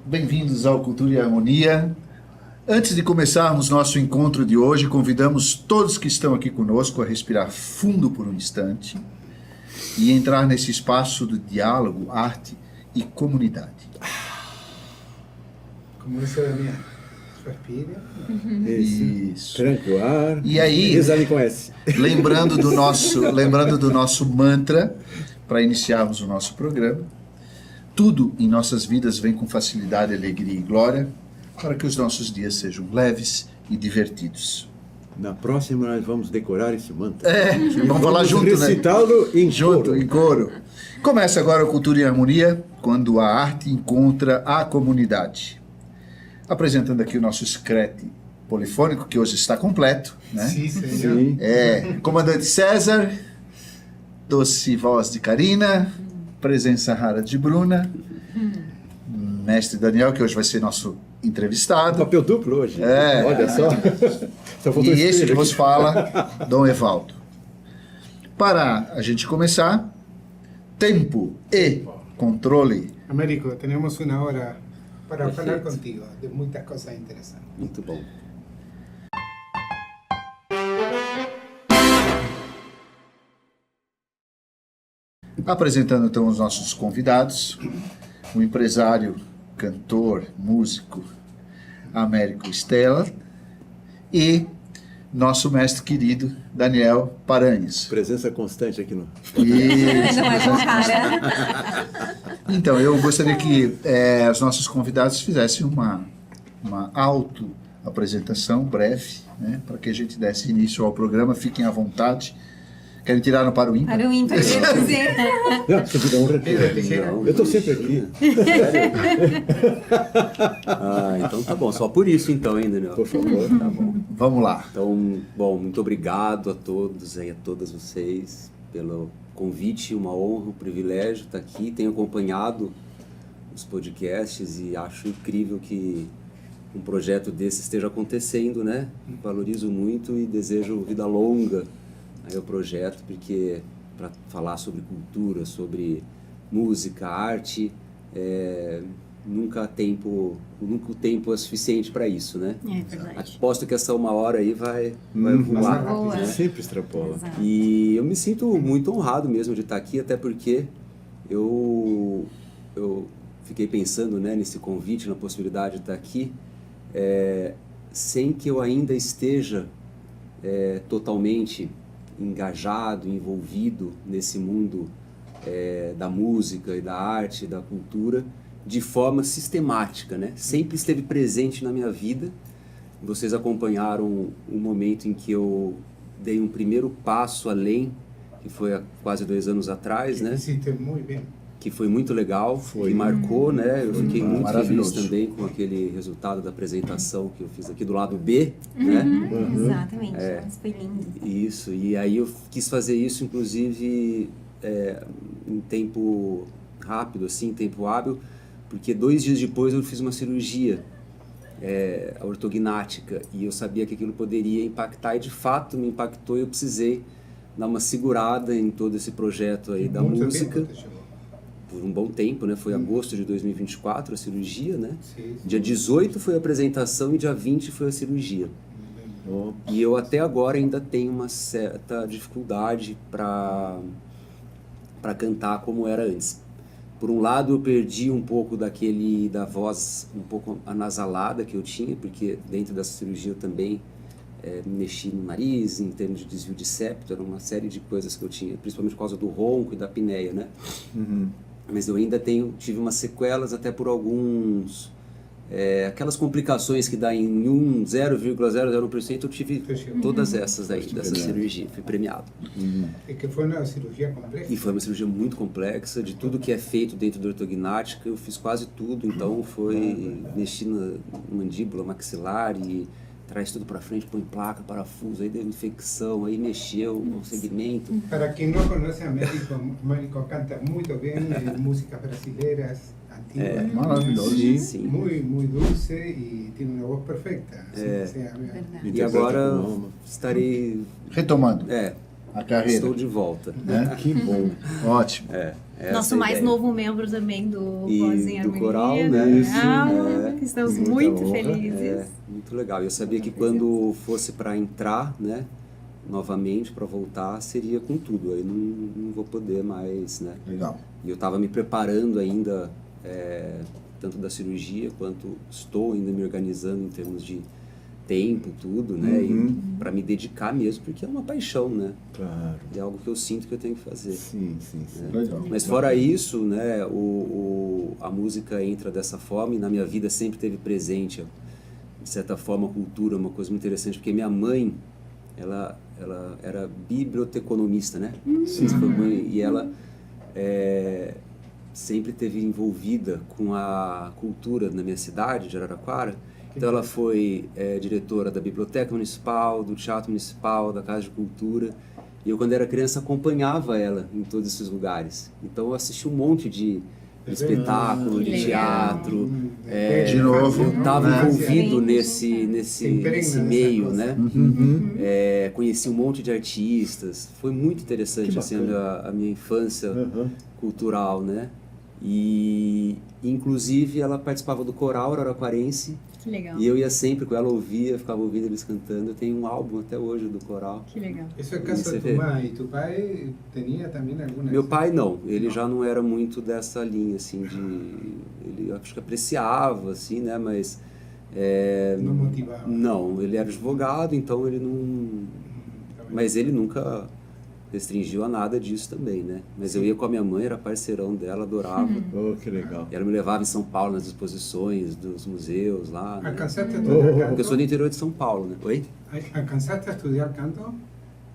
Bem-vindos ao Cultura e Harmonia. Antes de começarmos nosso encontro de hoje, convidamos todos que estão aqui conosco a respirar fundo por um instante e entrar nesse espaço de diálogo, arte e comunidade. Como disse a minha, respira. Isso. Tranque o ar. E aí, Exame conhece. lembrando do nosso mantra, para iniciarmos o nosso programa, tudo em nossas vidas vem com facilidade, alegria e glória, para que os nossos dias sejam leves e divertidos. Na próxima nós vamos decorar esse mantra. Vamos falar junto, né? Recitá-lo em Junto, coro. em coro. Começa agora o Cultura e Harmonia, quando a arte encontra a comunidade. Apresentando aqui o nosso screte polifônico, que hoje está completo, né? Sim, senhor. Sim. Comandante César, doce voz de Karina, presença rara de Bruna, mestre Daniel, que hoje vai ser nosso entrevistado, Papel duplo hoje. É. Olha só. Só faltou e esse espelho que vos aqui. fala, Dom Evaldo. Para a gente começar, tempo e controle. Américo, temos uma hora para falar Perfeito. contigo de muitas coisas interessantes. Muito bom. Apresentando então os nossos convidados, o empresário, cantor, músico Américo Stella e nosso mestre querido Daniel Paranhos. Presença constante aqui no... E, Não é com cara. então, eu gostaria que os nossos convidados fizessem uma auto-apresentação breve, né, para que a gente desse início ao programa. Fiquem à vontade. Querem tirar no para o ímpar? Para o ímpar, eu ia dizer. Não, você me dá um retiro. Não. Eu estou sempre aqui. Então tá bom. Só por isso então, hein, Daniel? Por favor. Tá bom. Vamos lá. Então, bom, muito obrigado a todos e a todas vocês pelo convite, uma honra, um privilégio estar aqui. Tenho acompanhado os podcasts e acho incrível que um projeto desse esteja acontecendo, né? Valorizo muito e desejo vida longa aí ao projeto, porque para falar sobre cultura, sobre música, arte, nunca o tempo é suficiente para isso, né? É verdade. Aposto que essa uma hora aí vai Voa. voar, né? Sempre extrapola. Exato. E eu me sinto muito honrado mesmo de estar aqui, até porque eu fiquei pensando, né, nesse convite, na possibilidade de estar aqui, sem que eu ainda esteja totalmente engajado, envolvido nesse mundo da música e da arte, da cultura, de forma sistemática, né? Sempre esteve presente na minha vida. Vocês acompanharam o momento em que eu dei um primeiro passo além, que foi há quase 2 anos atrás, né? Hiciste muito bem. Que foi muito legal, Foi. que marcou, né? Eu fiquei muito feliz maravilhoso. também com aquele resultado da apresentação que eu fiz aqui do lado B, né? Exatamente. Mas foi lindo. Isso, e aí eu quis fazer isso, inclusive, em tempo rápido, assim, tempo hábil, porque 2 dias depois eu fiz uma cirurgia ortognática e eu sabia que aquilo poderia impactar e de fato me impactou e eu precisei dar uma segurada em todo esse projeto aí da Muito música. tempo te chegou. Por um bom tempo, né? Foi agosto de 2024 a cirurgia, né? Sim, sim. Dia 18 foi a apresentação e dia 20 foi a cirurgia. E eu até agora ainda tenho uma certa dificuldade para cantar como era antes. Por um lado eu perdi um pouco da voz um pouco anasalada que eu tinha, porque dentro dessa cirurgia eu também mexi no nariz, em termos de desvio de septo, era uma série de coisas que eu tinha, principalmente por causa do ronco e da apneia, né? Mas eu ainda tive umas sequelas até por aquelas complicações que dá em 0,00%, eu tive todas essas aí, dessa cirurgia, fui premiado. É que foi uma cirurgia complexa. E foi uma cirurgia muito complexa, de tudo que é feito dentro da ortognática, eu fiz quase tudo, então mexi na mandíbula, maxilar e traz tudo para frente, põe placa, parafuso, aí deu infecção, aí mexeu o segmento. Para quem não conhece Américo, Américo canta muito bem músicas brasileiras antigas. Maravilhoso. Sim. Muito dulce e tem uma voz perfeita. Verdade. E agora estarei... Retomando. a carreira. Estou de volta. Né? Que bom. Ótimo. Essa Nosso é a mais ideia. novo membro também do E Voz em do Harmonia. coral, né? do Isso, coral, é. que estamos Muita muito honra. felizes. É, muito legal. Eu sabia que quando fosse para entrar, né, novamente, para voltar, seria com tudo. Aí não vou poder mais, né? Legal. E eu estava me preparando ainda, tanto da cirurgia, quanto estou ainda me organizando em termos de tempo, tudo, né? Uhum. E para me dedicar mesmo, porque é uma paixão, né? Claro. É algo que eu sinto que eu tenho que fazer. Sim, sim, sim. Legal. Mas fora isso, né, a música entra dessa forma e na minha vida sempre teve presente, de certa forma, a cultura, uma coisa muito interessante, porque minha mãe, ela era biblioteconomista, né? Sim. E ela sempre esteve envolvida com a cultura na minha cidade, de Araraquara. Então ela foi diretora da Biblioteca Municipal, do Teatro Municipal, da Casa de Cultura. E eu, quando era criança, acompanhava ela em todos esses lugares. Então eu assisti um monte de espetáculo, Que de legal. teatro. De novo, Eu estava né? envolvido Sim. nesse Impregna dessa meio, coisa. né? Conheci um monte de artistas. Foi muito interessante Que assim, bacana. a minha infância Uhum. cultural, né? E inclusive ela participava do coral araraquarense. Que legal. E eu ia sempre com ela, ficava ouvindo eles cantando. Eu tenho um álbum até hoje do coral. Que legal. Eso es caso Você de tu vê. madre. ¿Y tu padre tenía también alguna? Meu pai não, ele já não era muito dessa linha, assim, ele acho que apreciava, assim, né, mas... Não motivava. Não, ele era advogado, então ele não... Mas ele nunca restringiu a nada disso também, né? Mas eu ia com a minha mãe, era parceirão dela, adorava. Oh, que legal. E ela me levava em São Paulo nas exposições dos museus lá, né? ¿Alcanzaste a estudiar Oh. canto? Porque eu sou do interior de São Paulo, né? Oi? ¿Alcanzaste a estudiar canto?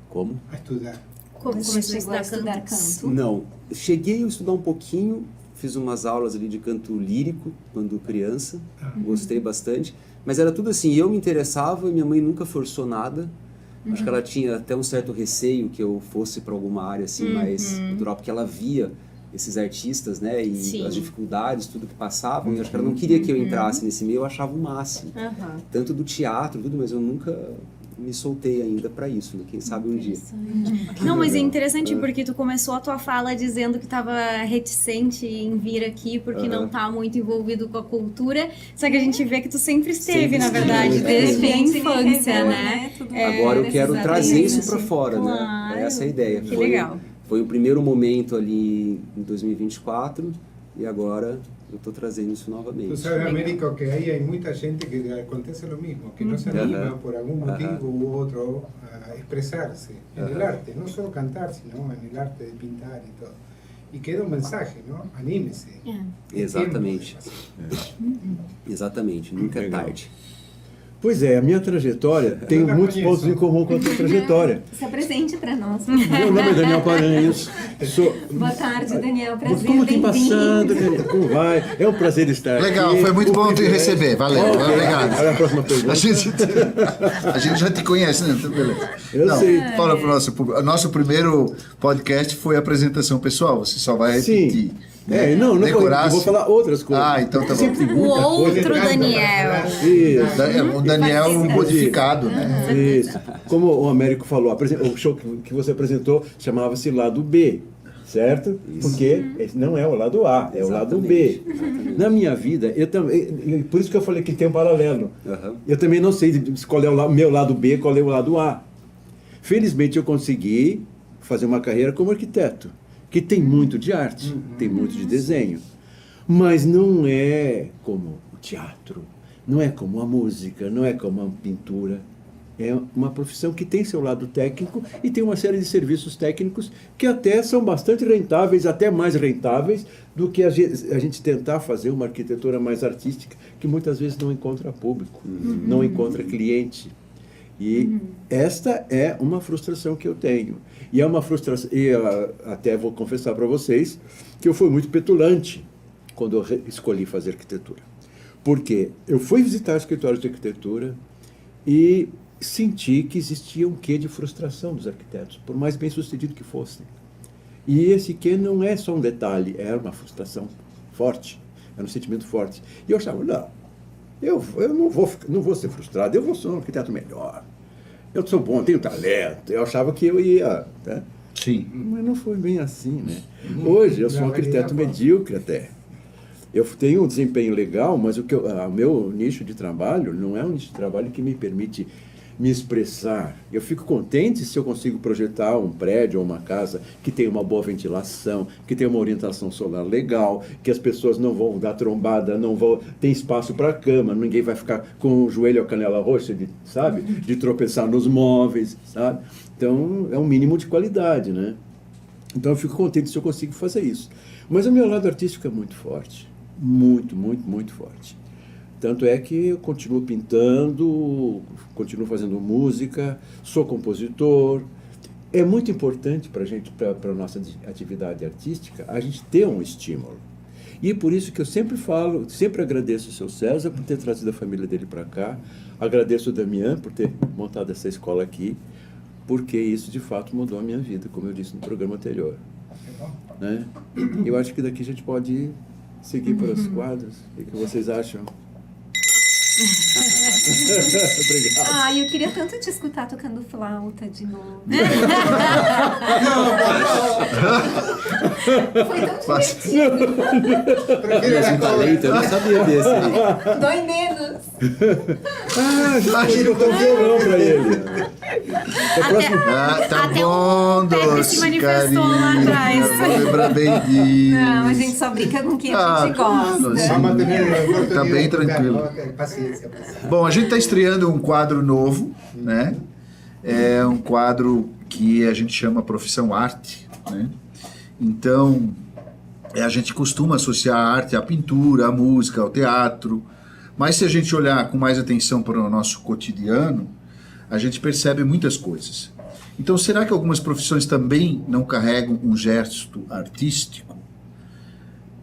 Como? A estudiar. Como Você começou chegou a estudar canto? canto? Não. Cheguei a estudar um pouquinho, fiz umas aulas ali de canto lírico quando criança, gostei bastante, mas era tudo assim, eu me interessava e minha mãe nunca forçou nada. Acho que ela tinha até um certo receio que eu fosse para alguma área assim mais cultural, porque ela via esses artistas, né, e Sim. as dificuldades, tudo que passavam, e acho que ela não queria que eu entrasse nesse meio, eu achava o máximo. Aham. Tanto do teatro, tudo, mas eu nunca me soltei ainda para isso, né? Quem sabe um dia. Não, mas é interessante porque tu começou a tua fala dizendo que estava reticente em vir aqui porque não tá muito envolvido com a cultura, só que a gente vê que tu sempre esteve, Sempre na estive, verdade, é. desde a Repente, infância, regou, né? Tudo Agora eu desses quero trazer isso para ambientes. fora, Claro. né? Essa é a ideia. Que legal. Foi o primeiro momento ali em 2024 e agora eu estou trazendo isso novamente. Tú sabes, Américo, que ahí hay mucha gente que le acontece lo mismo, que no se anima Ajá. por algún motivo u otro a expresarse en el arte, no solo cantar, sino en el arte de pintar y todo. Y queda un mensaje, ¿no? Anímese. Exatamente. É Exatamente, nunca é Legal. tarde. Pois é, a minha trajetória tem não muitos conheço. pontos em comum com a tua trajetória. Se apresente para nós. Meu nome é Daniel Paranhos. Sou... Boa tarde, Daniel. Mas Prazer, como tem bem-vindo. passando, Daniel? Como vai? É um prazer estar Legal, aqui. foi muito O bom te privilégio- receber. Valeu, Ok. obrigado. Agora a próxima pergunta. A gente já te conhece, né? Então, beleza. Eu sei. Fala pro nosso público. Nosso primeiro podcast foi a apresentação pessoal. Você só vai repetir. Sim. Não vou, eu Decorasse. vou falar outras coisas. Ah, então tá bom. Sempre tem O muita outro coisa. Daniel. Isso. O Daniel modificado, né? Isso. Como o Américo falou, o show que você apresentou chamava-se Lado B, certo? Porque não é o lado A, é o lado B. Na minha vida, eu também, por isso que eu falei que tem um paralelo. Aham. Eu também não sei qual é o meu lado B, qual é o lado A. Felizmente eu consegui fazer uma carreira como arquiteto, que tem muito de arte, tem muito de desenho, mas não é como o teatro, não é como a música, não é como a pintura. É uma profissão que tem seu lado técnico e tem uma série de serviços técnicos que até são bastante rentáveis, até mais rentáveis do que a gente tentar fazer uma arquitetura mais artística, que muitas vezes não encontra público, não encontra cliente. E esta é uma frustração que eu tenho. E é uma frustração, e até vou confessar para vocês que eu fui muito petulante quando eu escolhi fazer arquitetura. Porque eu fui visitar escritórios de arquitetura e senti que existia um quê de frustração dos arquitetos, por mais bem-sucedido que fossem. E esse quê não é só um detalhe, é uma frustração forte, é um sentimento forte. E eu achava, não, eu não vou ser frustrado, eu vou ser um arquiteto melhor. eu sou bom, tenho talento. Eu achava que eu ia, né? Sim. Mas não foi bem assim, né? Hoje eu sou um arquiteto medíocre até. Eu tenho um desempenho legal, mas o meu nicho de trabalho não é um nicho de trabalho que me permite me expressar. Eu fico contente se eu consigo projetar um prédio ou uma casa que tenha uma boa ventilação, que tenha uma orientação solar legal, que as pessoas não vão dar trombada, tem espaço para cama, ninguém vai ficar com o joelho ou a canela roxa, sabe? De tropeçar nos móveis, sabe? Então, é um mínimo de qualidade, né? Então, eu fico contente se eu consigo fazer isso. Mas o meu lado artístico é muito forte. Muito, muito, muito forte. Tanto é que eu continuo pintando, continuo fazendo música, sou compositor. É muito importante para a gente, para a nossa atividade artística, a gente ter um estímulo. E é por isso que eu sempre falo, sempre agradeço o seu César por ter trazido a família dele para cá, agradeço o Damian por ter montado essa escola aqui, porque isso de fato mudou a minha vida, como eu disse no programa anterior. Né? Eu acho que daqui a gente pode seguir para os quadros. O que vocês acham? Obrigado. Eu queria tanto te escutar tocando flauta de novo. Foi tão divertido. Esse talento, eu não sabia desse aí. Dói menos. Já tirou o violão para ele. Tá Até bom, o Pepe se manifestou lá atrás. Lembra bem disso. Não, a gente só brinca com quem a gente gosta. Sim. Tá bem tranquilo. Paciência. Bom, a gente está estreando um quadro novo, né? É um quadro que a gente chama Profissão Arte, né? Então, a gente costuma associar a arte à pintura, à música, ao teatro, mas se a gente olhar com mais atenção para o nosso cotidiano, a gente percebe muitas coisas. Então, será que algumas profissões também não carregam um gesto artístico?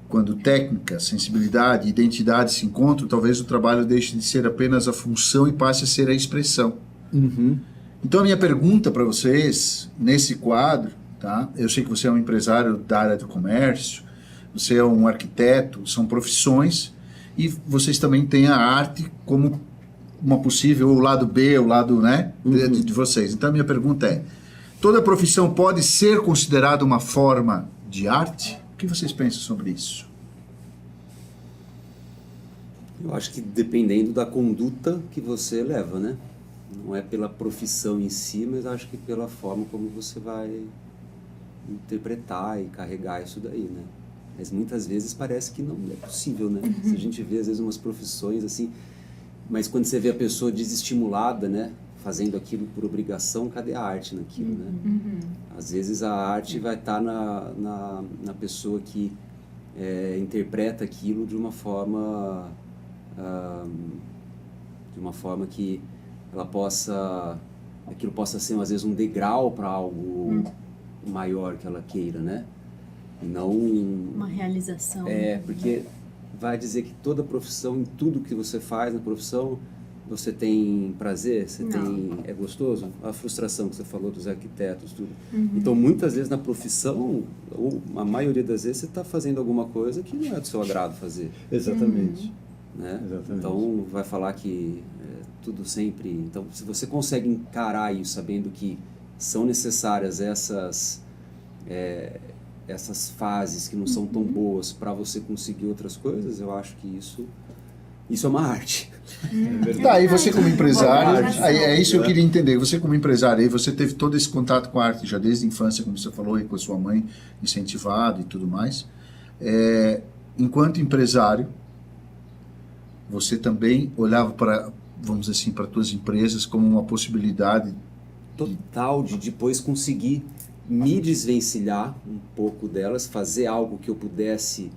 Quando técnica, sensibilidade e identidade se encontram, talvez o trabalho deixe de ser apenas a função e passe a ser a expressão. Uhum. Então, a minha pergunta para vocês, nesse quadro, tá? Eu sei que você é um empresário da área do comércio, você é um arquiteto, são profissões, e vocês também têm a arte como uma possível, o lado B, o lado, né, de vocês. Então, a minha pergunta é, toda profissão pode ser considerada uma forma de arte? O que vocês pensam sobre isso? Eu acho que dependendo da conduta que você leva, né? Não é pela profissão em si, mas acho que pela forma como você vai interpretar e carregar isso daí, né? Mas muitas vezes parece que não é possível, né? Se a gente vê às vezes umas profissões assim, mas quando você vê a pessoa desestimulada, né? Fazendo aquilo por obrigação, cadê a arte naquilo, né? Às vezes a arte vai estar na pessoa que interpreta aquilo de uma forma que aquilo possa ser às vezes um degrau para algo maior que ela queira, né? E não uma realização. Porque vai dizer que toda profissão, em tudo que você faz na profissão, você tem prazer, é gostoso? A frustração que você falou dos arquitetos, tudo. Então, muitas vezes na profissão, ou a maioria das vezes, você está fazendo alguma coisa que não é do seu agrado fazer. Exatamente. Né? Exatamente. Então, vai falar que tudo sempre... Então, se você consegue encarar isso sabendo que são necessárias essas fases que não são tão boas para você conseguir outras coisas, eu acho que isso é uma arte. Tá, e você como empresário, é isso que eu queria entender, você como empresário, aí você teve todo esse contato com a arte já desde a infância, como você falou, e com a sua mãe incentivado e tudo mais. Enquanto empresário, você também olhava para, vamos dizer assim, para as tuas empresas como uma possibilidade total de depois conseguir me desvencilhar um pouco delas, fazer algo que eu pudesse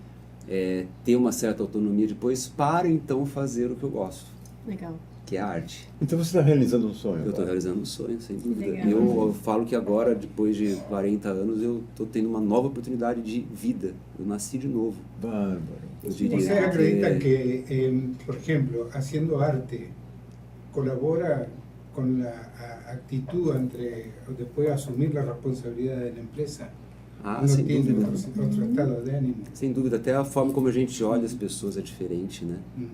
ter uma certa autonomia depois, para então fazer o que eu gosto. Legal. Que é a arte. Então você está realizando um sonho? Eu estou realizando um sonho, sem dúvida. Legal. Eu falo que agora, depois de 40 anos, eu estou tendo uma nova oportunidade de vida. Eu nasci de novo. Bárbaro. Eu diria ¿Usted acredita que, por ejemplo, haciendo arte, colabora con la actitud después de asumir la responsabilidad de la empresa? Ah, Uno sem tiene dúvida. otro estado de ánimo. Sem dúvida. Até a forma como a gente olha as pessoas é diferente, né? Mm.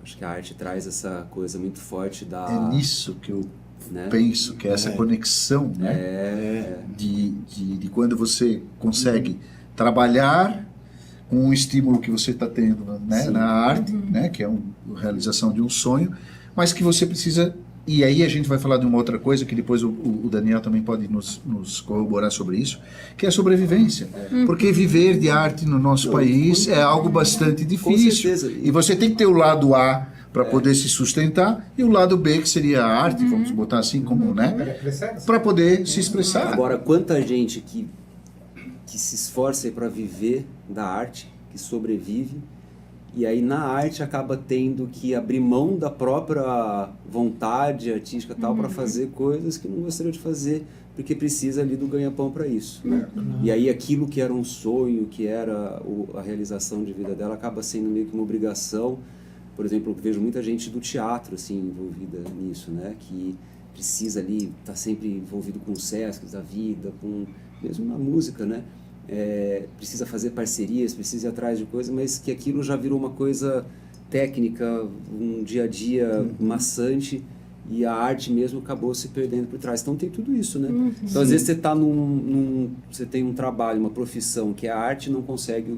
Acho que a arte traz essa coisa muito forte da... É nisso que eu né? penso que é essa conexão, né? De quando você consegue trabalhar com um estímulo que você está tendo, né? na arte, né? Que é a realização de um sonho, mas que você precisa... E aí a gente vai falar de uma outra coisa que depois o Daniel também pode nos corroborar sobre isso, que é a sobrevivência. Porque viver de arte no nosso país é algo bastante difícil. certeza. E você tem que ter o lado A para poder se sustentar e o lado B, que seria a arte, vamos botar assim como, Para né? expresarse. Para poder se expressar. Agora, quanta gente que se esforça para viver da arte, que sobrevive, e aí na arte acaba tendo que abrir mão da própria vontade artística tal para fazer coisas que não gostaria de fazer, porque precisa ali do ganha-pão para isso. E aí aquilo que era um sonho, que era a realização de vida dela, acaba sendo meio que uma obrigação. Por exemplo, eu vejo muita gente do teatro assim envolvida nisso, né? Que precisa ali estar sempre envolvido com os Sescs da vida, com mesmo na música, né? Precisa fazer parcerias, precisa ir atrás de coisas, mas que aquilo já virou uma coisa técnica, um dia a dia maçante, e a arte mesmo acabou se perdendo por trás. Então tem tudo isso, né? Então às vezes você está você tem um trabalho, uma profissão que é a arte, e não consegue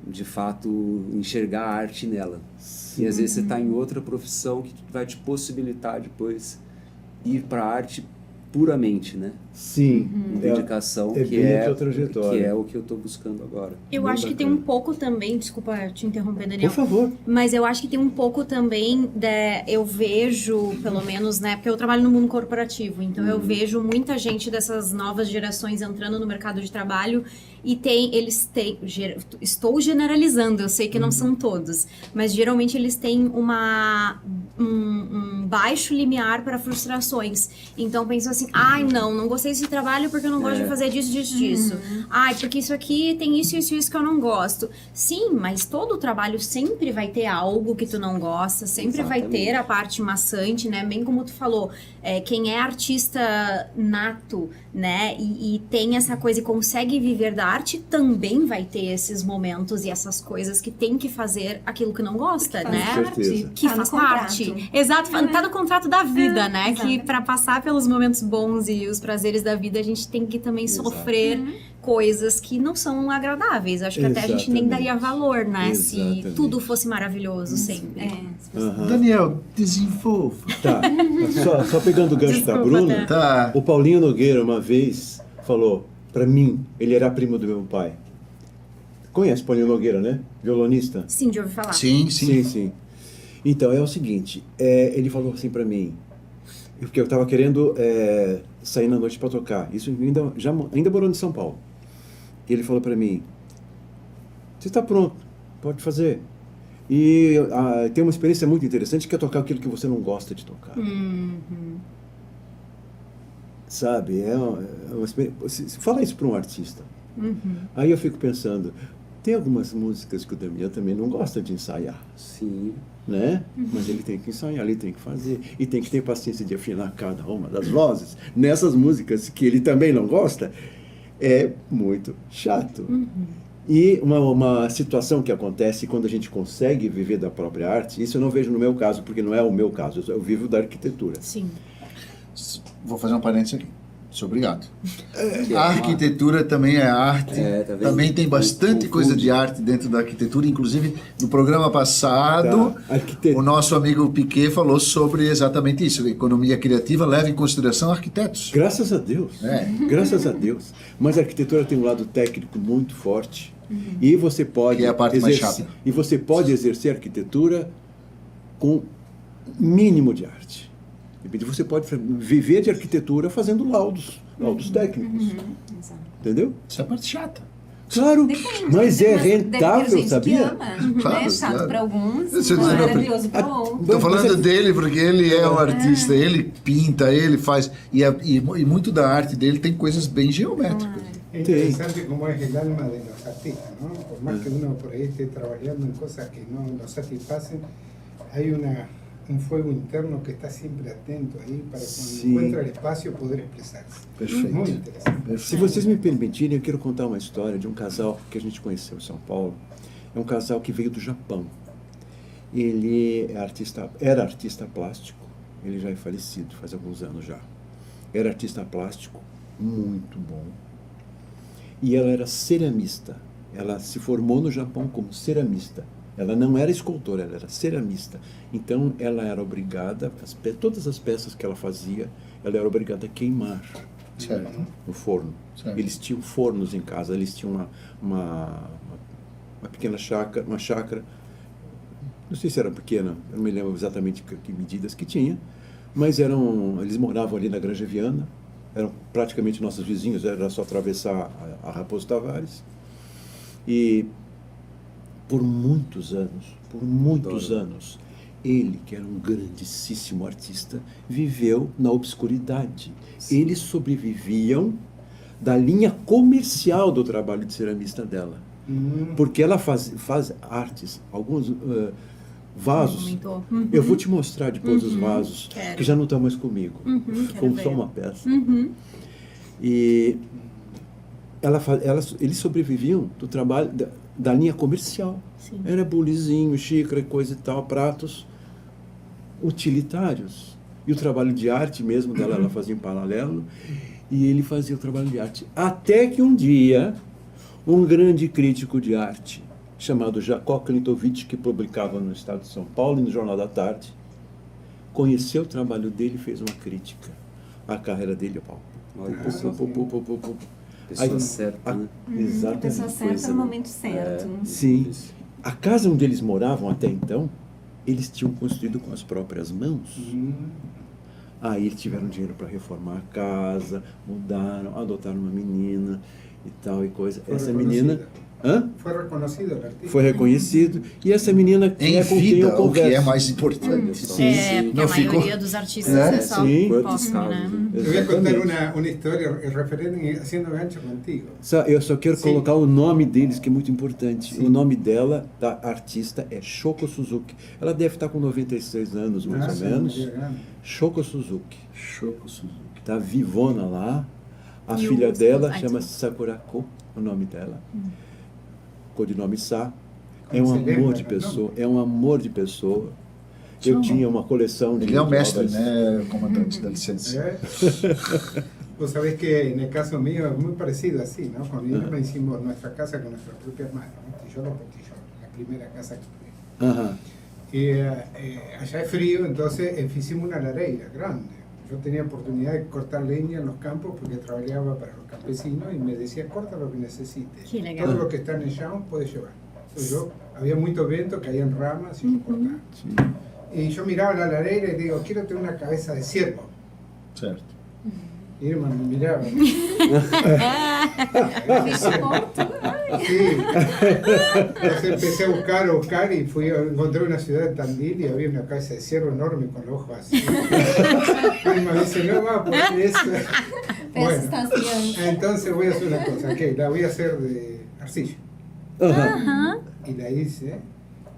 de fato enxergar a arte nela. E às vezes você está em outra profissão que vai te possibilitar depois ir para a arte puramente, né? Sim. Uma dedicação é que bem é a tua trajetória. que é o que eu estou buscando agora. Eu Bem acho que tem bacana. um pouco também, desculpa te interromper, Por Daniel, favor. mas eu acho que tem um pouco também, eu vejo, pelo menos, né, porque eu trabalho no mundo corporativo, então eu vejo muita gente dessas novas gerações entrando no mercado de trabalho e estou generalizando, eu sei que não são todos, mas geralmente eles têm um baixo limiar para frustrações. Então pensam assim, ai não gostei desse trabalho porque eu não gosto de fazer disso. Ai, porque isso aqui tem isso que eu não gosto. Sim, mas todo trabalho sempre vai ter algo que tu não gosta, sempre vai ter a parte maçante, né? Bem como tu falou, quem é artista nato, né? E tem essa coisa e consegue viver da arte, também vai ter esses momentos e essas coisas que tem que fazer aquilo que não gosta, né? certeza. Que Tá faz no parte. contrato. Exato, tá no contrato da vida, né? exato. Que pra passar pelos momentos bons e os prazeres da vida, a gente tem que também sofrer coisas que não são agradáveis. Acho que até a gente nem Exatamente. daria valor, né? Se Exatamente. tudo fosse maravilhoso sempre. Daniel, desenvolva. Tá. Só pegando o gancho da Desculpa, Bruna, né? Tá. o Paulinho Nogueira uma vez falou pra mim, ele era primo do meu pai. Conhece Paulinho Nogueira, né? Violonista? Sim, de ouvir falar. Sim. Sim. Então, é o seguinte, ele falou assim pra mim, porque eu tava querendo sair na noite pra tocar, isso ainda morando em São Paulo. E ele falou pra mim, você está pronto, pode fazer. E tem uma experiência muito interessante que é tocar aquilo que você não gosta de tocar. Sabe? É uma experiência. Fala isso para um artista. Aí eu fico pensando, tem algumas músicas que o Damião também não gosta de ensaiar, Sim. né? Mas ele tem que ensaiar, ele tem que fazer. E tem que ter paciência de afinar cada uma das vozes. Nessas músicas que ele também não gosta, é muito chato. E uma situação que acontece quando a gente consegue viver da própria arte, isso eu não vejo no meu caso, porque não é o meu caso, eu vivo da arquitetura. Sim. Vou fazer um parênteses aqui. Sou obrigado. A arquitetura também é arte. Tá vendo? Também tem bastante coisa de arte dentro da arquitetura. Inclusive, no programa passado, Tá. o nosso amigo Piquet falou sobre exatamente isso. A economia criativa leva em consideração arquitetos. Graças a Deus. Graças a Deus. Mas a arquitetura tem um lado técnico muito forte. E você pode Que é a parte mais chata. E você pode exercer arquitetura com mínimo de arte. Você pode viver de arquitetura fazendo laudos técnicos. Entendeu? Isso é a parte chata. Claro, mas é Deve ter rentável, gente que sabia? ama. Claro, É chato claro. para alguns, Você mas diz, não, maravilhoso para outros. Estou falando dele porque ele é um artista, ele pinta, ele faz. E muito da arte dele tem coisas bem geométricas. Es interesante cómo es el alma de los artistas, ¿no? Por más que uno por ahí esté trabajando en cosas que no lo satisfacen, hay un fuego interno que está siempre atento ahí para cuando Sí. encuentra el espacio poder expresarse. Perfeito. Muy interesante. Se vocês me permitirem, eu quero contar uma história de um casal que a gente conheceu em São Paulo. É um casal que veio do Japão. Ele era artista plástico Ele já é falecido, faz alguns anos já. Era artista plástico, muito bom. E ela era ceramista. Ela se formou no Japão como ceramista. Ela não era escultora, ela era ceramista. Então, ela era obrigada, todas as peças que ela fazia, ela era obrigada a queimar Certo. no forno. Certo. Eles tinham fornos em casa, eles tinham uma pequena chácara, uma chácara, não sei se era pequena, eu não me lembro exatamente que medidas que tinha, mas eles moravam ali na Granja Viana, eram praticamente nossos vizinhos, era só atravessar a Raposo Tavares. E por muitos anos, ele, que era um grandíssimo artista, viveu na obscuridade. Eles sobreviviam da linha comercial do trabalho de ceramista dela. Porque ela faz artes, alguns vasos. Comentou. Eu vou te mostrar depois os vasos, Quero. que já não estão mais comigo. Quero Como ver. só uma peça. E eles sobreviviam do trabalho da linha comercial. Sim. Era bulizinho, xícara, coisa e tal, pratos utilitários. E o trabalho de arte mesmo dela, ela fazia em paralelo, e ele fazia o trabalho de arte. Até que um dia, um grande crítico de arte, chamado Jacó Klintovich, que publicava no Estado de São Paulo e no Jornal da Tarde, conheceu o trabalho dele e fez uma crítica à carreira dele. Olha, Aí, pessoa certa, né? A Exatamente. pessoa certa no momento certo. Sim. Isso. A casa onde eles moravam até então, eles tinham construído com as próprias mãos. Aí eles tiveram dinheiro para reformar a casa, mudaram, adotaram uma menina e tal e coisa. Foi Essa menina... Hã? Foi reconocido el artista. Foi reconhecido. E essa menina que Em é com quem eu vida, o que converso. é mais importante. Sim, É, porque Não a ficou- maioria dos artistas É, é só sim. Quantos póstumo, né? casos, né? Te voy a contar Exatamente. una historia referente haciendo gancho contigo. Eu só quero Sim. colocar o nome deles, que é muito importante. Sim. O nome dela, da artista, é Shoko Suzuki. Ela deve estar com 96 anos, mais ou sim, menos. María Gama. Shoko Suzuki. Choco Suzuki. Está vivona lá. A E filha o- dela Ai, chama-se desculpa. Sakurako, o nome dela. Codinome Sá. É Como um se amor lembra, de né? pessoa. É um amor de pessoa. Eu tinha uma coleção de... Ele é o de mestre, obras. né, comandante? Dá licença. ¿Eh? Vos sabés que en el caso mío es muy parecido así, ¿no? Con mi hermana hicimos nuestra casa con nuestra propia mano, ¿no? Tijolo por tijolo, la primera casa que tuve. Aham. Y allá es frío, entonces hicimos una lareira grande. Yo tenía oportunidad de cortar leña en los campos porque trabajaba para los campesinos y me decía, corta lo que necesites. Qué legal. Todo lo que está en el chão puedes llevar. Entonces yo, había mucho viento, caían ramas y yo cortaba. Sim. Y yo miraba la lareira y digo, quiero tener una cabeza de ciervo. Certo. Y Irma me miraba. Bicho morto. Sí. Entonces empecé a buscar y encontré una ciudad de Tandil y había una cabeza de ciervo enorme con los ojos así. Irma me dice, no va, porque eso... Peças estanciando. entonces voy a hacer una cosa, que la voy a hacer de arcilla. Aham. Y la hice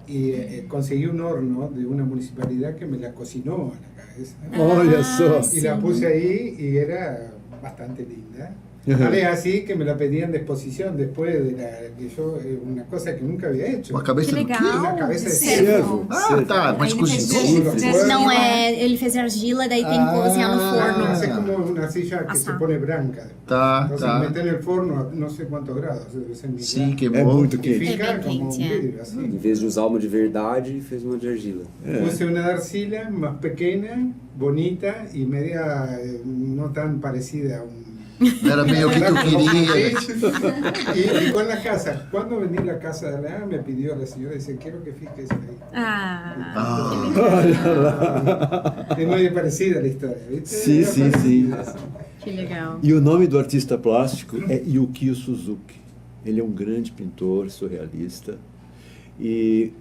y conseguí un horno de una municipalidad que me la cocinó a la cabeza. Olha só. Y la puse ahí y era bastante linda. Tal es así que me la pedían de exposición después de que yo, una cosa que nunca había hecho. Uma cabeça Que do quê? legal. Uma cabeça de Cervo. Ah, tá, mas Aí ele cozinhou. fez Não, ele fez argila, daí tem que cozinhar no forno. Es como una silla que se Asá. pone blanca. Tá, Entonces tá. meter en el forno a no sé cuántos grados. Debe ser Sim, militar. queimou. É muito Y quente. fica É bem como quente, un é. vidrio, así. Em vez de usar uma de verdade, fez uma de argila. Puse una de arcilla más pequeña, bonita y media no tan parecida a un... Era meio que tu queria. Y con la casa, cuando vendí la casa de la me pidió la señora, dice, quiero que fijes ahí. Ah, Es muy parecida la historia, ¿viste? Sim, Es sim, sim. parecida. que legal. E o nome do artista plástico é Yukio Suzuki. Ele é um grande pintor, surrealista, e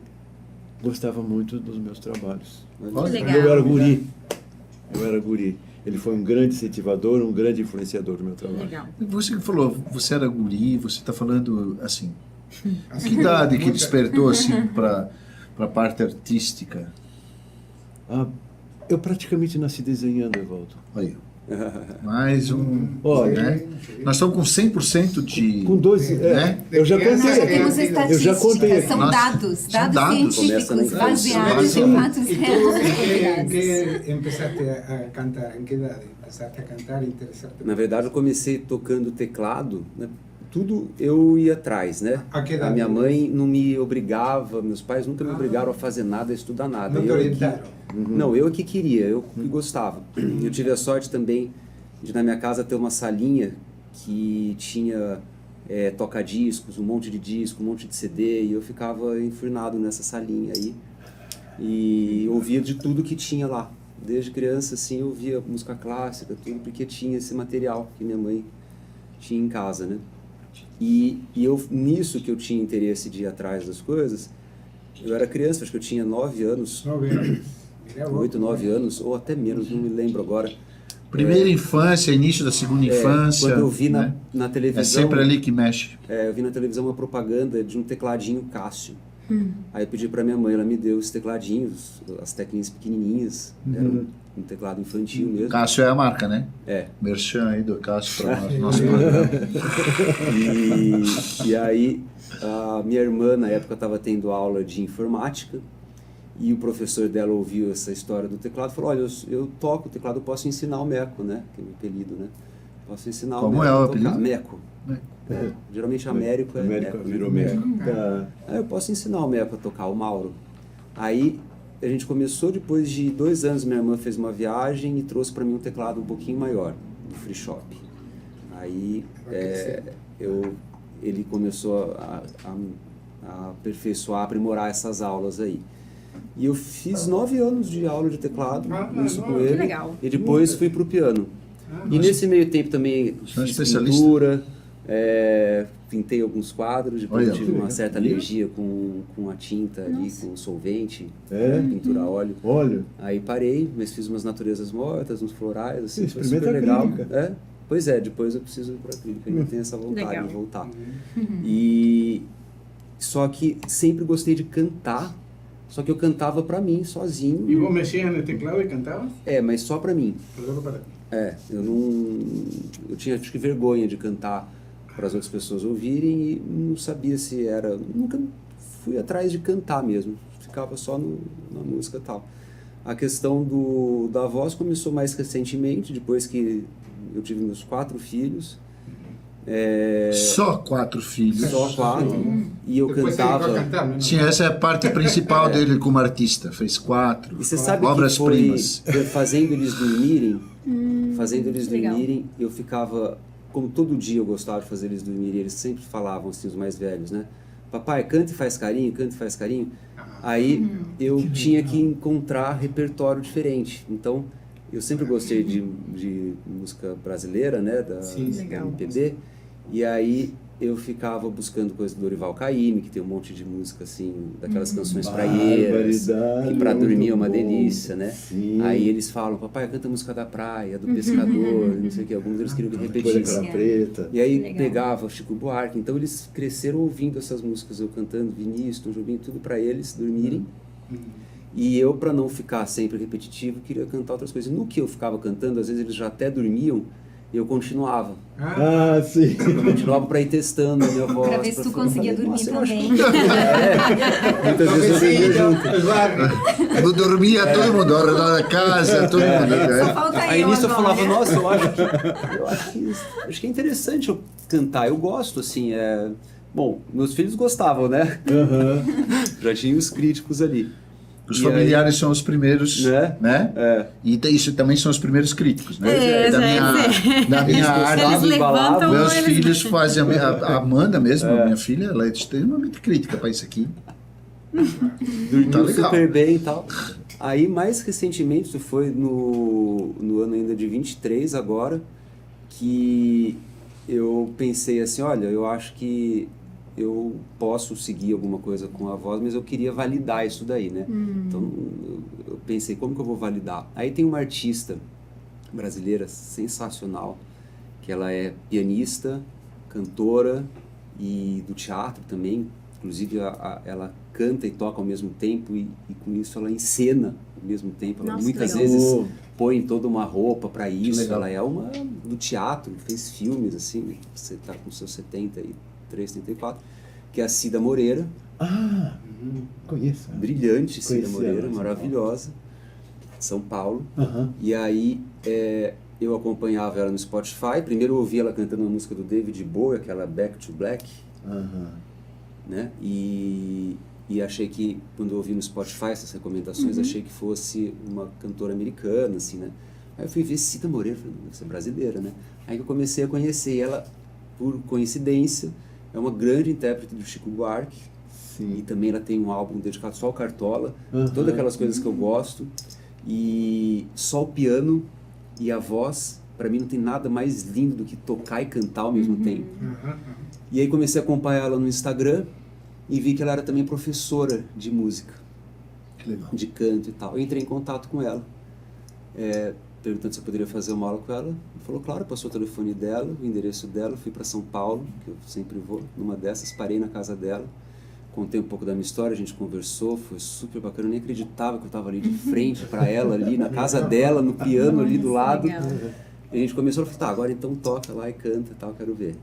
gostava muito dos meus trabalhos. Que legal. Eu era guri. Ele foi um grande incentivador, um grande influenciador do meu trabalho. Legal. Você falou, você era guri, você está falando assim. Que idade que despertou assim para a parte artística? Ah, eu praticamente nasci desenhando, Evaldo. Aí. Mais um. Olha, Né? Nós estamos com 100% de. Com 12, né? eu já Nós Nós já temos contei. Eu já estatísticas, contei aqui. são Nossa, dados, são dados dados. científicos Começa na baseados em infância. fatos ¿Y tú reais. en qué empezaste a cantar? ¿En qué edad empezaste a cantar e interesarte? Na verdade, eu comecei tocando teclado, né? Tudo eu ia atrás, né? A que A idade? minha mãe não me obrigava, meus pais nunca me obrigaram a fazer nada, a estudar nada. Não te Eu é que- orientaram? Não, eu que queria, eu que gostava. Eu tive a sorte também de na minha casa ter uma salinha que tinha toca-discos, um monte de disco, um monte de CD, e eu ficava enfurnado nessa salinha aí e ouvia de tudo que tinha lá. Desde criança, assim, eu ouvia música clássica, tudo, porque tinha esse material que minha mãe tinha em casa, né? E eu, nisso que eu tinha interesse de ir atrás das coisas, eu era criança, acho que eu tinha 9 anos, No, mira, mira vos. 8, 9 anos, ou até menos, não me lembro agora. Primeira infância, início da segunda infância. Quando eu vi né? na É televisão, sempre ali que mexe. eu vi na televisão uma propaganda de um tecladinho Cássio. Aí eu pedi pra minha mãe, ela me deu os tecladinhos, as teclinhas pequenininhas, era um teclado infantil mesmo. Cássio é a marca, né? É. Merchan aí do Cássio para o nosso programa. E aí, a minha irmã, na época, estava tendo aula de informática, e o professor dela ouviu essa história do teclado e falou, olha, eu toco o teclado, eu posso ensinar o Meco, né? Que é o meu apelido, né? Posso ensinar Como o Meco é o a tocar. apelido? Meco. Geralmente Américo é América Meco. virou Meco. Tá. Aí eu posso ensinar o Meco a tocar, o Mauro. Aí a gente começou, depois de 2 anos, minha irmã fez uma viagem e trouxe para mim um teclado um pouquinho maior, do Free Shop. Aí ele começou a aperfeiçoar, aprimorar essas aulas aí. E eu fiz 9 anos de aula de teclado, isso com ele. legal. E depois fui pro piano. E nesse meio tempo também fiz especialista. pintura, pintei alguns quadros, depois Olha, eu tive uma certa alergia com a tinta ali, com o solvente, pintura a óleo. Olha, Aí parei, mas fiz umas naturezas mortas, uns florais, assim, foi Experimenta super a legal. clínica. Pois é, depois eu preciso ir pra clínica, ainda tenho essa vontade Legal. de voltar. Só que sempre gostei de cantar, só que eu cantava pra mim, sozinho. ¿Y vos mexías en el teclado y cantabas? Mas só pra mim. Solo para ti. Eu tinha acho que vergonha de cantar para as outras pessoas ouvirem e não sabia se era, nunca fui atrás de cantar mesmo, ficava só na música e tal. A questão da voz começou mais recentemente, depois que eu tive meus 4 filhos. Só 4 filhos. Só 4, e eu Después se dedicó a cantava. cantar, ¿no? Sim, essa é a parte principal dele como artista. Fez 4. E você sabe que Obras-primas. foi fazendo eles dormirem, legal. eu ficava, como todo dia eu gostava de fazer eles dormirem, eles sempre falavam assim, os mais velhos, né? Papai, canta e faz carinho, canta e faz carinho. Aí eu tinha que encontrar repertório diferente. Então, eu sempre gostei de música brasileira, né? Da Legal. MPB. E aí eu ficava buscando coisa do Dorival Caymmi, que tem um monte de música assim, daquelas canções praieiras, barbaridade, que pra dormir é muito uma bom. delícia, né? Sim. Aí eles falam, papai, canta a música da praia, do pescador, não sei o que, alguns eles queriam que Coisa repetisse. cara preta. E aí Legal. pegava Chico Buarque, então eles cresceram ouvindo essas músicas, eu cantando Vinícius, Tom Jobim, tudo pra eles dormirem. E eu, pra não ficar sempre repetitivo, queria cantar outras coisas. No que eu ficava cantando, às vezes eles já até dormiam, e eu continuava. Ah, sim. Eu continuava pra ir testando a minha voz. Pra ver se tu falar, conseguia dormir "Nossa, eu acho também. Muitas vezes eu dormia junto. El barrio. Eu dormia todo mundo ao redor da casa, todo mundo. Só né? falta Aí eu nisso eu agora. falava, nossa, eu acho que é interessante eu cantar, eu gosto, assim, Bom, meus filhos gostavam, né? Aham. Já tinha os críticos ali. Os E familiares são os primeiros, Né? né? E isso também são os primeiros críticos, né? Da minha Eles área, gostavam, embalavam. meus filhos fazem a Amanda mesmo, a minha filha, ela é extremamente crítica para isso aqui. Dormiu Tá legal. super bem e tal. Aí, mais recentemente, isso foi no ano ainda de 23 agora, que eu pensei assim, olha, eu acho que eu posso seguir alguma coisa com a voz, mas eu queria validar isso daí, né? Então, eu pensei, como que eu vou validar? Aí tem uma artista brasileira sensacional, que ela é pianista, cantora e do teatro também, inclusive ela canta e toca ao mesmo tempo e com isso ela encena ao mesmo tempo. Ela Nossa, muitas legal. vezes põe toda uma roupa para isso. legal. Ela é uma do teatro, fez filmes assim, você tá com seus 73, 74, que é a Cida Moreira, Ah, conheço. brilhante Cida Conheci Moreira, ela, São maravilhosa, São Paulo. Aham. E aí eu acompanhava ela no Spotify. Primeiro eu ouvi ela cantando uma música do David Bowie, aquela Back to Black, Aham. né? E achei que, quando eu ouvi no Spotify essas recomendações, achei que fosse uma cantora americana, assim, né? Aí eu fui ver Cida Moreira, falei, deve ser brasileira, né? Aí que eu comecei a conhecer ela, por coincidência, é uma grande intérprete do Chico Buarque. Sim. E também ela tem um álbum dedicado só ao Cartola, Uhum. todas aquelas coisas que eu gosto. E só o piano e a voz, para mim não tem nada mais lindo do que tocar e cantar ao mesmo tempo. E aí comecei a acompanhar ela no Instagram e vi que ela era também professora de música, Que legal. de canto e tal. Eu entrei em contato com ela, perguntando se eu poderia fazer uma aula com ela. Ela falou, claro, passou o telefone dela, o endereço dela, fui para São Paulo, que eu sempre vou, numa dessas, parei na casa dela, contei um pouco da minha história, a gente conversou, foi super bacana, eu nem acreditava que eu estava ali de frente para ela, ali na casa dela, no piano ali do lado. Legal. E a gente começou a falar, tá, agora então toca lá e canta e tal, quero ver.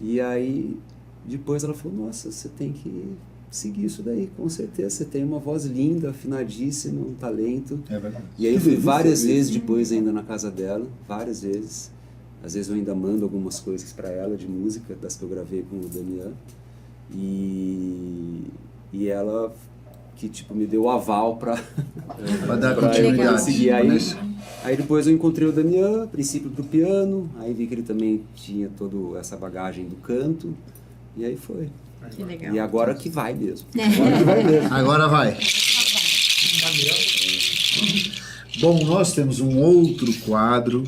E aí, depois ela falou, nossa, você tem que seguir isso daí, com certeza, você tem uma voz linda, afinadíssima, um talento. É verdade. E aí eu fui delícia várias mesmo. vezes depois ainda na casa dela, várias vezes. Às vezes eu ainda mando algumas coisas para ela de música, das que eu gravei com o Damian. E ela que tipo me deu o aval para dar pra eu continuidade. conseguir. Aí, Nesse- aí depois eu encontrei o Damian, a princípio pro piano, aí vi que ele também tinha toda essa bagagem do canto, e aí foi. Que legal. E agora que vai mesmo. Agora vai. Bom, nós temos um outro quadro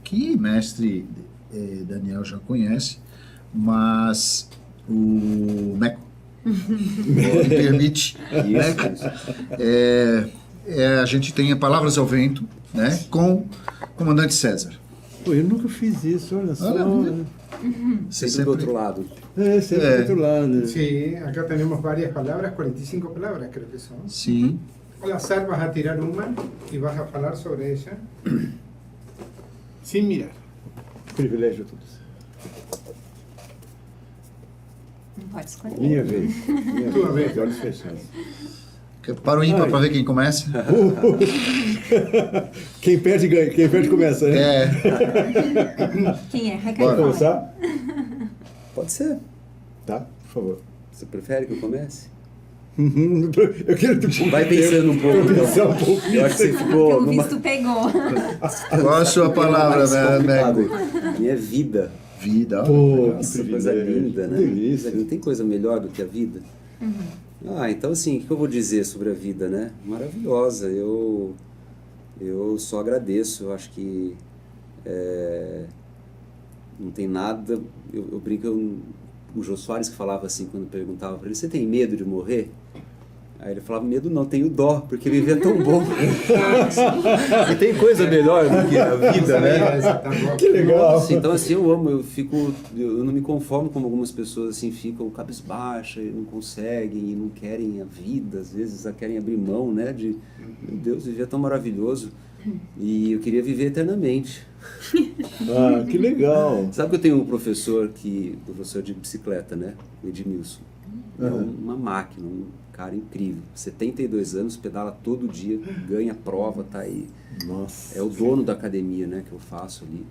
que mestre Daniel já conhece, mas o Meco me permite. Meco, a gente tem a Palavras ao Vento, né, com o comandante César. Pô, eu nunca fiz isso, olha só. Olha, Sempre, sempre- do outro lado. Sempre do outro lado. Sí, acá tenemos varias palabras, 45 palabras creo que son. Sim. Al azar vas a tirar una y vas a hablar sobre ella sin mirar. Privilégio a todos. Não pode escolher. Minha vez. Minha Tua vez. vez. Olhos fechados. Para o ímpar Ai. para ver quem começa. Quem perde ganha, quem perde começa, né? É, Quem é? Bora. Quer começar? Pode ser. Tá, por favor. Você prefere que eu comece? Eu quero te Vai pensando um pouco, então. Pensar um pouco. Eu acho que você ficou Pelo numa... visto pegou. qual a sua palavra, mais complicado. Meco? Minha vida. Vida. Pô, Nossa, que coisa privilégio. linda, né? Delícia. Não tem coisa melhor do que a vida. Então assim, o que eu vou dizer sobre a vida, né? Maravilhosa. Eu só agradeço. Eu acho que não tem nada. Eu brinco. O Jô Soares que falava assim quando perguntava para ele: você tem medo de morrer? Aí ele falava: medo não, tenho dó, porque viver é tão bom. E tem coisa melhor do que a vida, né? Que legal. Nossa, então assim, eu amo, eu não me conformo como algumas pessoas assim ficam cabisbaixas e não conseguem e não querem a vida, às vezes querem abrir mão, né, de, meu Deus, viver é tão maravilhoso. E eu queria viver eternamente. Ah, que legal. Sabe que eu tenho um professor de bicicleta, né, o Edmilson. É uma máquina, um cara incrível. 72 anos, pedala todo dia, ganha prova, tá aí. Nossa. É o dono da academia, né, que eu faço ali.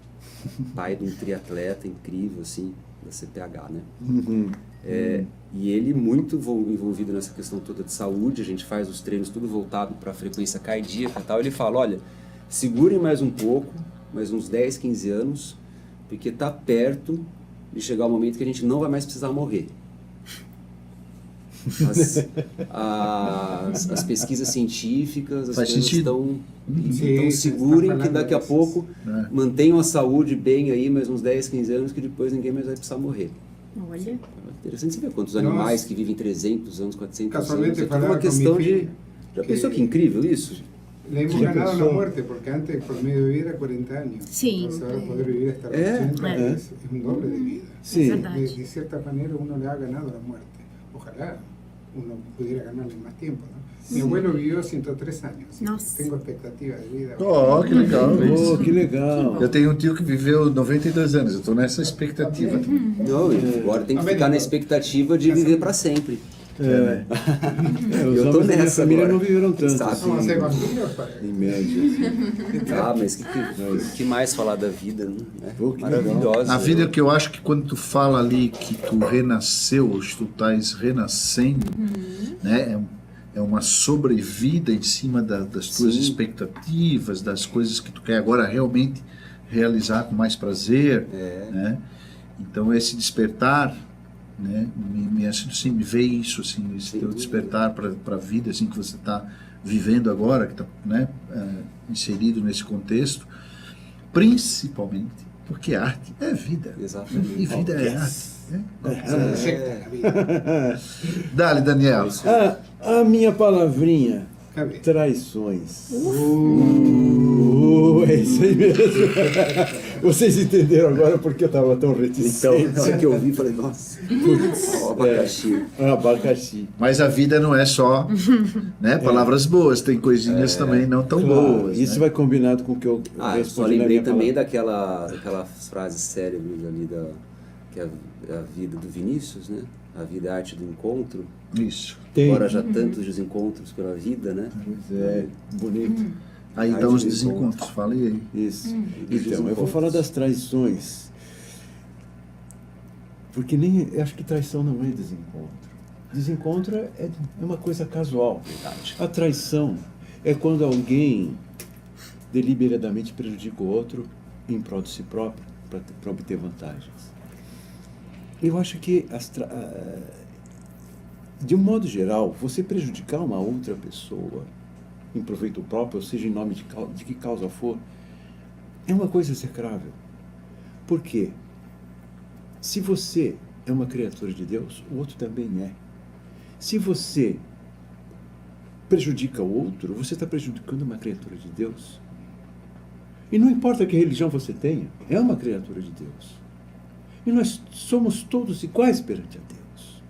Pai de um triatleta incrível, assim, da CPH, né? E ele muito envolvido nessa questão toda de saúde, a gente faz os treinos tudo voltado para a frequência cardíaca e tal. Ele fala, olha, segurem mais um pouco, mais uns 10, 15 anos, porque tá perto de chegar o momento que a gente não vai mais precisar morrer. As pesquisas científicas, as Faz coisas sentido. estão... Sim, Então segurem está que daqui a falando pouco É. mantenham a saúde bem aí, mais uns 10, 15 anos, que depois ninguém mais vai precisar morrer. Olha. É interessante você ver quantos Nossa. animais que vivem 300 anos, 400 anos. Casualmente É tudo falaba uma con mi questão de... filha Já que- pensou que incrível isso? Le hemos Ya ganado pensó. la muerte, porque antes el promedio de vida era 40 años. Sí. Entonces ahora poder vivir hasta los Eh. 80 es un doble de vida. Sim. Verdad. De cierta manera uno le ha ganado la muerte. ojalá uno pudiera ganarle más tiempo, ¿no? Mi abuelo vivió 103 años. Nossa. Tengo expectativa de vida. Oh, que legal. Oh, que legal. Eu tenho um tio que viveu 92 anos, eu estou nessa expectativa. Não, e agora tem que ficar na expectativa de viver para sempre. Os Eu tô homens da minha nessa família agora. não viveram tanto Exato. assim, Vamos a ser vampiros para... em média. Ah, mas que mais falar da vida, né? Pô, que Maravilhosa. A vida que eu acho que quando tu fala ali que tu renasceu, ou tu estás renascendo, né? É uma sobrevida em cima das tuas Sim. expectativas, das coisas que tu quer agora realmente realizar com mais prazer, né? Então esse despertar, né? Assim, me vê isso, assim, esse teu despertar para a vida, assim, que você está vivendo agora, que está, né? Inserido nesse contexto, principalmente porque arte é vida. Exatamente. E vida é arte. Né? Secta la vida. Dale, Daniel. A minha palavrinha, Está bien. traições. É isso aí mesmo. Vocês entenderam agora porque eu estava tão Então, reticente. na hora que eu vi, falei, nossa, ó, abacaxi. Abacaxi. Mas a vida não é só, né, palavras boas, tem coisinhas também não tão Claro, boas. isso né? vai combinar com o que eu Ah, eu só respondi na lembrei minha também palavra. daquelas frases célebres ali que é a vida do Vinícius, né? A vida é a arte do encontro. Isso. Tem. Embora já tantos desencontros pela vida, né? Pois é, bonito. Aí Arte dá os do desencontros, falei aí. Isso. Dos Então, eu vou desencontros. falar das traições. Porque nem eu acho que traição não é desencontro. Desencontro é uma coisa casual. A traição é quando alguém deliberadamente prejudica o outro em prol de si próprio, para obter vantagens. Eu acho que, de um modo geral, você prejudicar uma outra pessoa em proveito próprio, ou seja, em nome de que causa for, é uma coisa execrável. Por quê? Se você é uma criatura de Deus, o outro também é. Se você prejudica o outro, você está prejudicando uma criatura de Deus. E não importa que religião você tenha, é uma criatura de Deus. E nós somos todos iguais perante a Deus.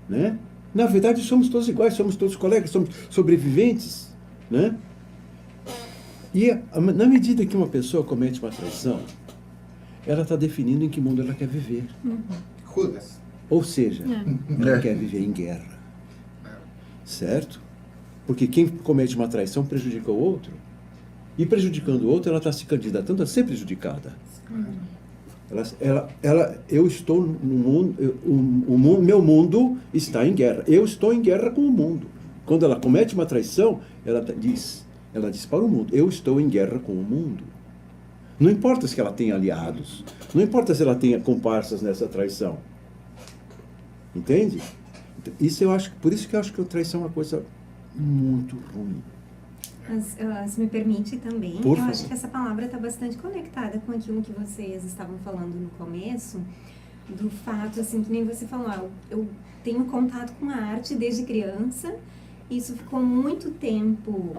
Né? Na verdade, somos todos iguais, somos todos colegas, somos sobreviventes. Né? E na medida que uma pessoa comete uma traição, ela está definindo em que mundo ela quer viver. Judas. Ou seja, ela quer viver em guerra. Certo? Porque quem comete uma traição prejudica o outro. E prejudicando o outro, ela está se candidatando a ser prejudicada. Eu estou no mundo, meu mundo está em guerra. Eu estou em guerra com o mundo. Quando ela comete uma traição, ela diz para o mundo, eu estou em guerra com o mundo. Não importa se ela tem aliados, não importa se ela tenha comparsas nessa traição. Entende? Isso eu acho, por isso que eu acho que a traição é uma coisa muito ruim. Mas, se me permite também, Por eu favor. acho que essa palavra está bastante conectada com aquilo que vocês estavam falando no começo, do fato, assim, que nem você falou, eu tenho contato com a arte desde criança, isso ficou muito tempo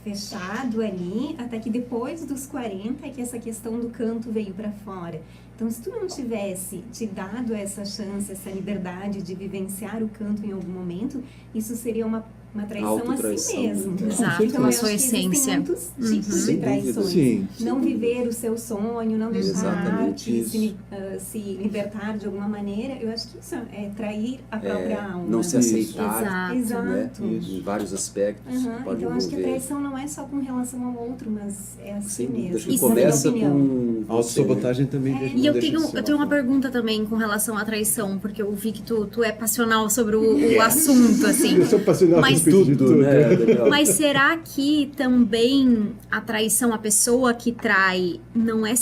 fechado ali, até que depois dos 40 é que essa questão do canto veio para fora. Então, se tu não tivesse te dado essa chance, essa liberdade de vivenciar o canto em algum momento, isso seria uma traição a si Autotraição, mesmo. né? Exato, Então, com a eu sua acho que existem essência. muitos tipos Sem de dúvida. traições. Sim. Não viver o seu sonho, não deixar a Exatamente arte se libertar de alguma maneira, eu acho que isso é trair a própria alma. Não se aceitar, Exato. né? Exato. Em vários aspectos. Aham, Pode então, acho que a envolver. traição não é só com relação ao outro, mas é assim Sem dúvida. mesmo. Acho que Isso, começa na minha opinião. com A autossabotagem também É. deixa, E não eu deixa tenho, de ser eu tenho uma forma. pergunta também com relação à traição, porque eu vi que tu é passional sobre o assunto, assim. Eu sou passional a Mas respeito de tudo. né, Daniel? Mas será que também a traição, a pessoa que trai, não é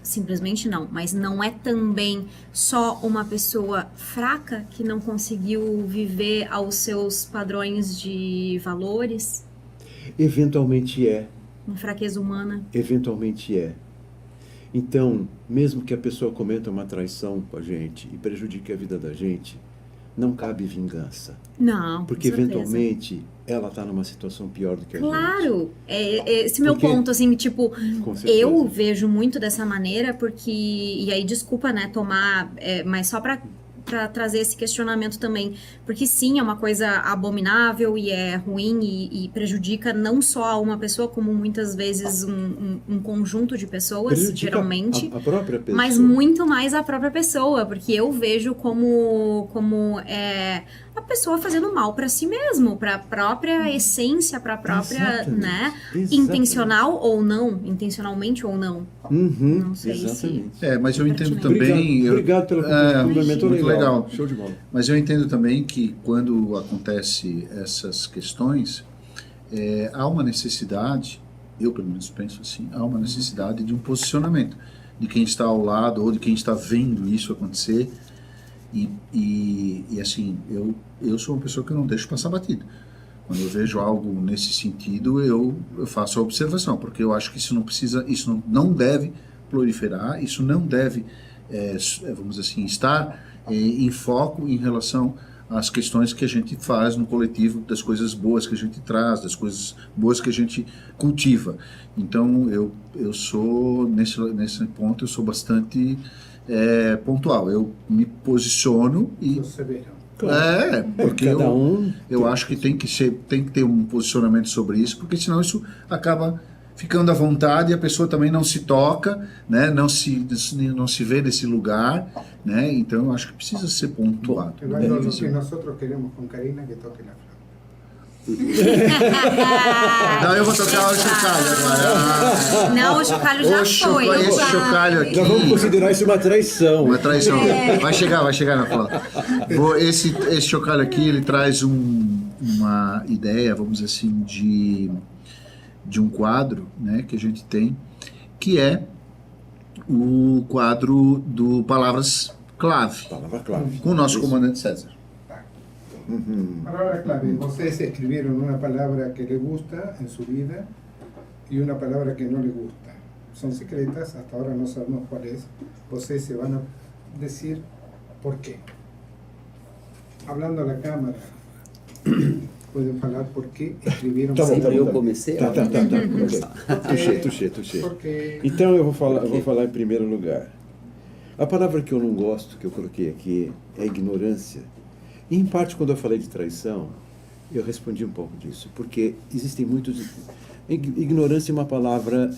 simplesmente não, mas não é também só uma pessoa fraca que não conseguiu viver aos seus padrões de valores? Eventualmente é. Uma fraqueza humana? Eventualmente é. Então, mesmo que a pessoa cometa uma traição com a gente e prejudique a vida da gente, não cabe vingança. Não, Porque com certeza. eventualmente ela está numa situação pior do que a gente. Claro, esse meu Porque- ponto, assim, tipo, Com certeza. eu vejo muito dessa maneira porque, e aí desculpa, né, tomar, mas só pra trazer esse questionamento também, porque sim, é uma coisa abominável e é ruim e prejudica não só uma pessoa, como muitas vezes um conjunto de pessoas, Prejudica geralmente, a própria pessoa. mas muito mais a própria pessoa, porque eu vejo como a pessoa fazendo mal para si mesmo, para a própria essência, para a própria, Exatamente. né, Exatamente. intencional ou não, intencionalmente ou não. Uhum, Não sei se- exatamente. Mas eu entendo Pertinente. também... Obrigado pela complemento, muito legal. Show de bola. Mas eu entendo também que quando acontece essas questões, há uma necessidade, eu pelo menos penso assim, há uma necessidade de um posicionamento de quem está ao lado ou de quem está vendo isso acontecer. E assim, eu sou uma pessoa que não deixo passar batido. Quando eu vejo algo nesse sentido, eu faço a observação, porque eu acho que isso não deve proliferar, isso não deve, vamos dizer assim, estar em foco em relação às questões que a gente faz no coletivo, das coisas boas que a gente traz, das coisas boas que a gente cultiva. Então, eu sou, nesse ponto, eu sou bastante pontual. Eu me posiciono e... Sos severo. Porque Cada um eu acho que tem que ter um posicionamento sobre isso, porque senão isso acaba ficando à vontade e a pessoa também não se toca, né? não se vê nesse lugar, né? Então eu acho que precisa ser pontuado. Eduardo, lo que nosotros queremos con Karina que toque la flauta. Não, eu vou tocar o chocalho agora. Não, o chocalho já foi. Esse chocalho aqui... Nós vamos considerar isso uma traição. Uma traição. Vai chegar na flauta. Esse chocalho aqui, ele traz uma ideia, vamos dizer assim, de um quadro, né, que a gente tem, que é o quadro do Palavras-Clave, Palavra-clave. com o nosso comandante César. Palabra clave. Ustedes escribieron una palabra que les gusta en su vida y una palabra que no les gusta. Son secretas, hasta ahora no sabemos cuál es. Ustedes se van a decir por qué. Hablando a la cámara, pueden hablar por qué escribieron Tá bom, Sempre tá bom, eu tá bom. comecei. Tá. Tuxê. Porque Então eu vou falar em primeiro lugar. A palavra que eu não gosto, que eu coloquei aqui, é ignorância. E em parte, quando eu falei de traição, eu respondi um pouco disso, porque existem muitos... Ignorância é uma palavra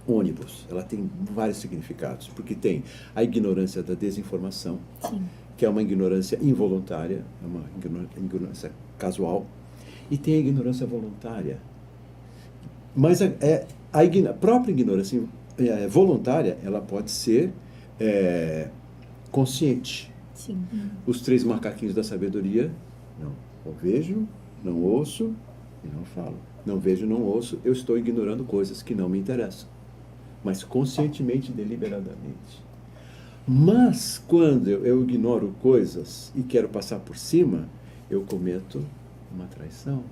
ônibus, ela tem vários significados, porque tem a ignorância da desinformação, Sim. que é uma ignorância involuntária, é uma ignorância casual, e tem a ignorância voluntária. Mas a própria ignorância voluntária, ela pode ser consciente. Sim. Os 3 macaquinhos da sabedoria, não. Eu vejo, não ouço e não falo. Não vejo, não ouço, eu estou ignorando coisas que não me interessam. Mas conscientemente, deliberadamente. Mas, quando eu ignoro coisas e quero passar por cima, eu cometo uma traição.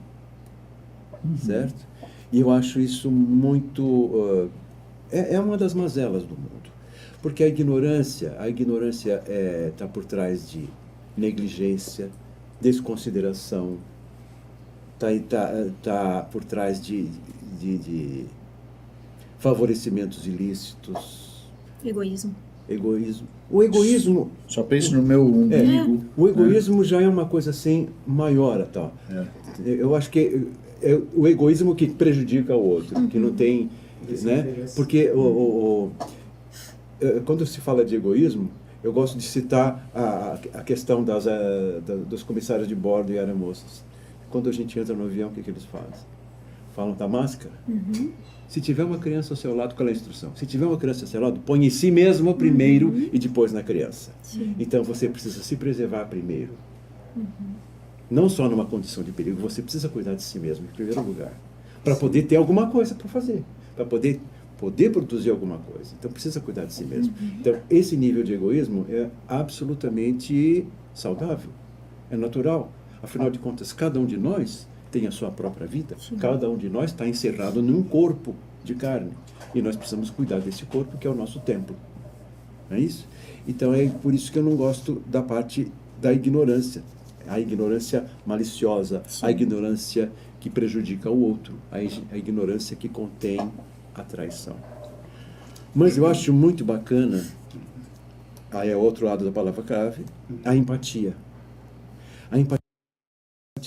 Certo? E eu acho isso muito... é uma das mazelas do mundo. Porque a ignorância está por trás de negligência, desconsideração, está por trás de favorecimentos ilícitos, Egoísmo. egoísmo. O egoísmo... Só pense no meu umbigo. O egoísmo já é uma coisa assim maior. Tá? Eu acho que é o egoísmo que prejudica o outro, que não tem... Né? Porque quando se fala de egoísmo, eu gosto de citar a questão dos comissários de bordo e aeromoças. Quando a gente entra no avião, o que eles fazem? Falam da máscara. Se tiver uma criança ao seu lado, qual é a instrução? Se tiver uma criança ao seu lado, põe em si mesmo primeiro e depois na criança. Sim. Então você precisa se preservar primeiro. Não só numa condição de perigo, você precisa cuidar de si mesmo em primeiro lugar. Para poder ter alguma coisa para fazer. Para poder produzir alguma coisa. Então precisa cuidar de si mesmo. Então esse nível de egoísmo é absolutamente saudável. É natural. Afinal de contas, cada um de nós tem a sua própria vida. Sim. Cada um de nós está encerrado num corpo de carne. E nós precisamos cuidar desse corpo, que é o nosso templo. Não é isso? Então é por isso que eu não gosto da parte da ignorância. A ignorância maliciosa, a ignorância que prejudica o outro, a ignorância que contém a traição. Mas eu acho muito bacana aí é outro lado da palavra-chave, a empatia. A empatia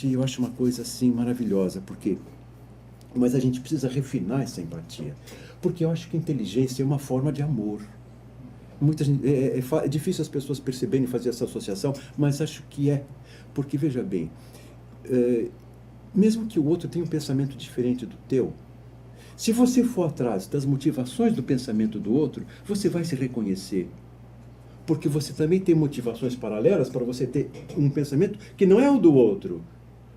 eu acho uma coisa assim maravilhosa, mas a gente precisa refinar essa empatia, porque eu acho que inteligência é uma forma de amor. Muita gente, é difícil as pessoas perceberem e fazer essa associação, mas acho que porque veja bem, mesmo que o outro tenha um pensamento diferente do teu, se você for atrás das motivações do pensamento do outro, você vai se reconhecer. Porque você também tem motivações paralelas para você ter um pensamento que não é o do outro.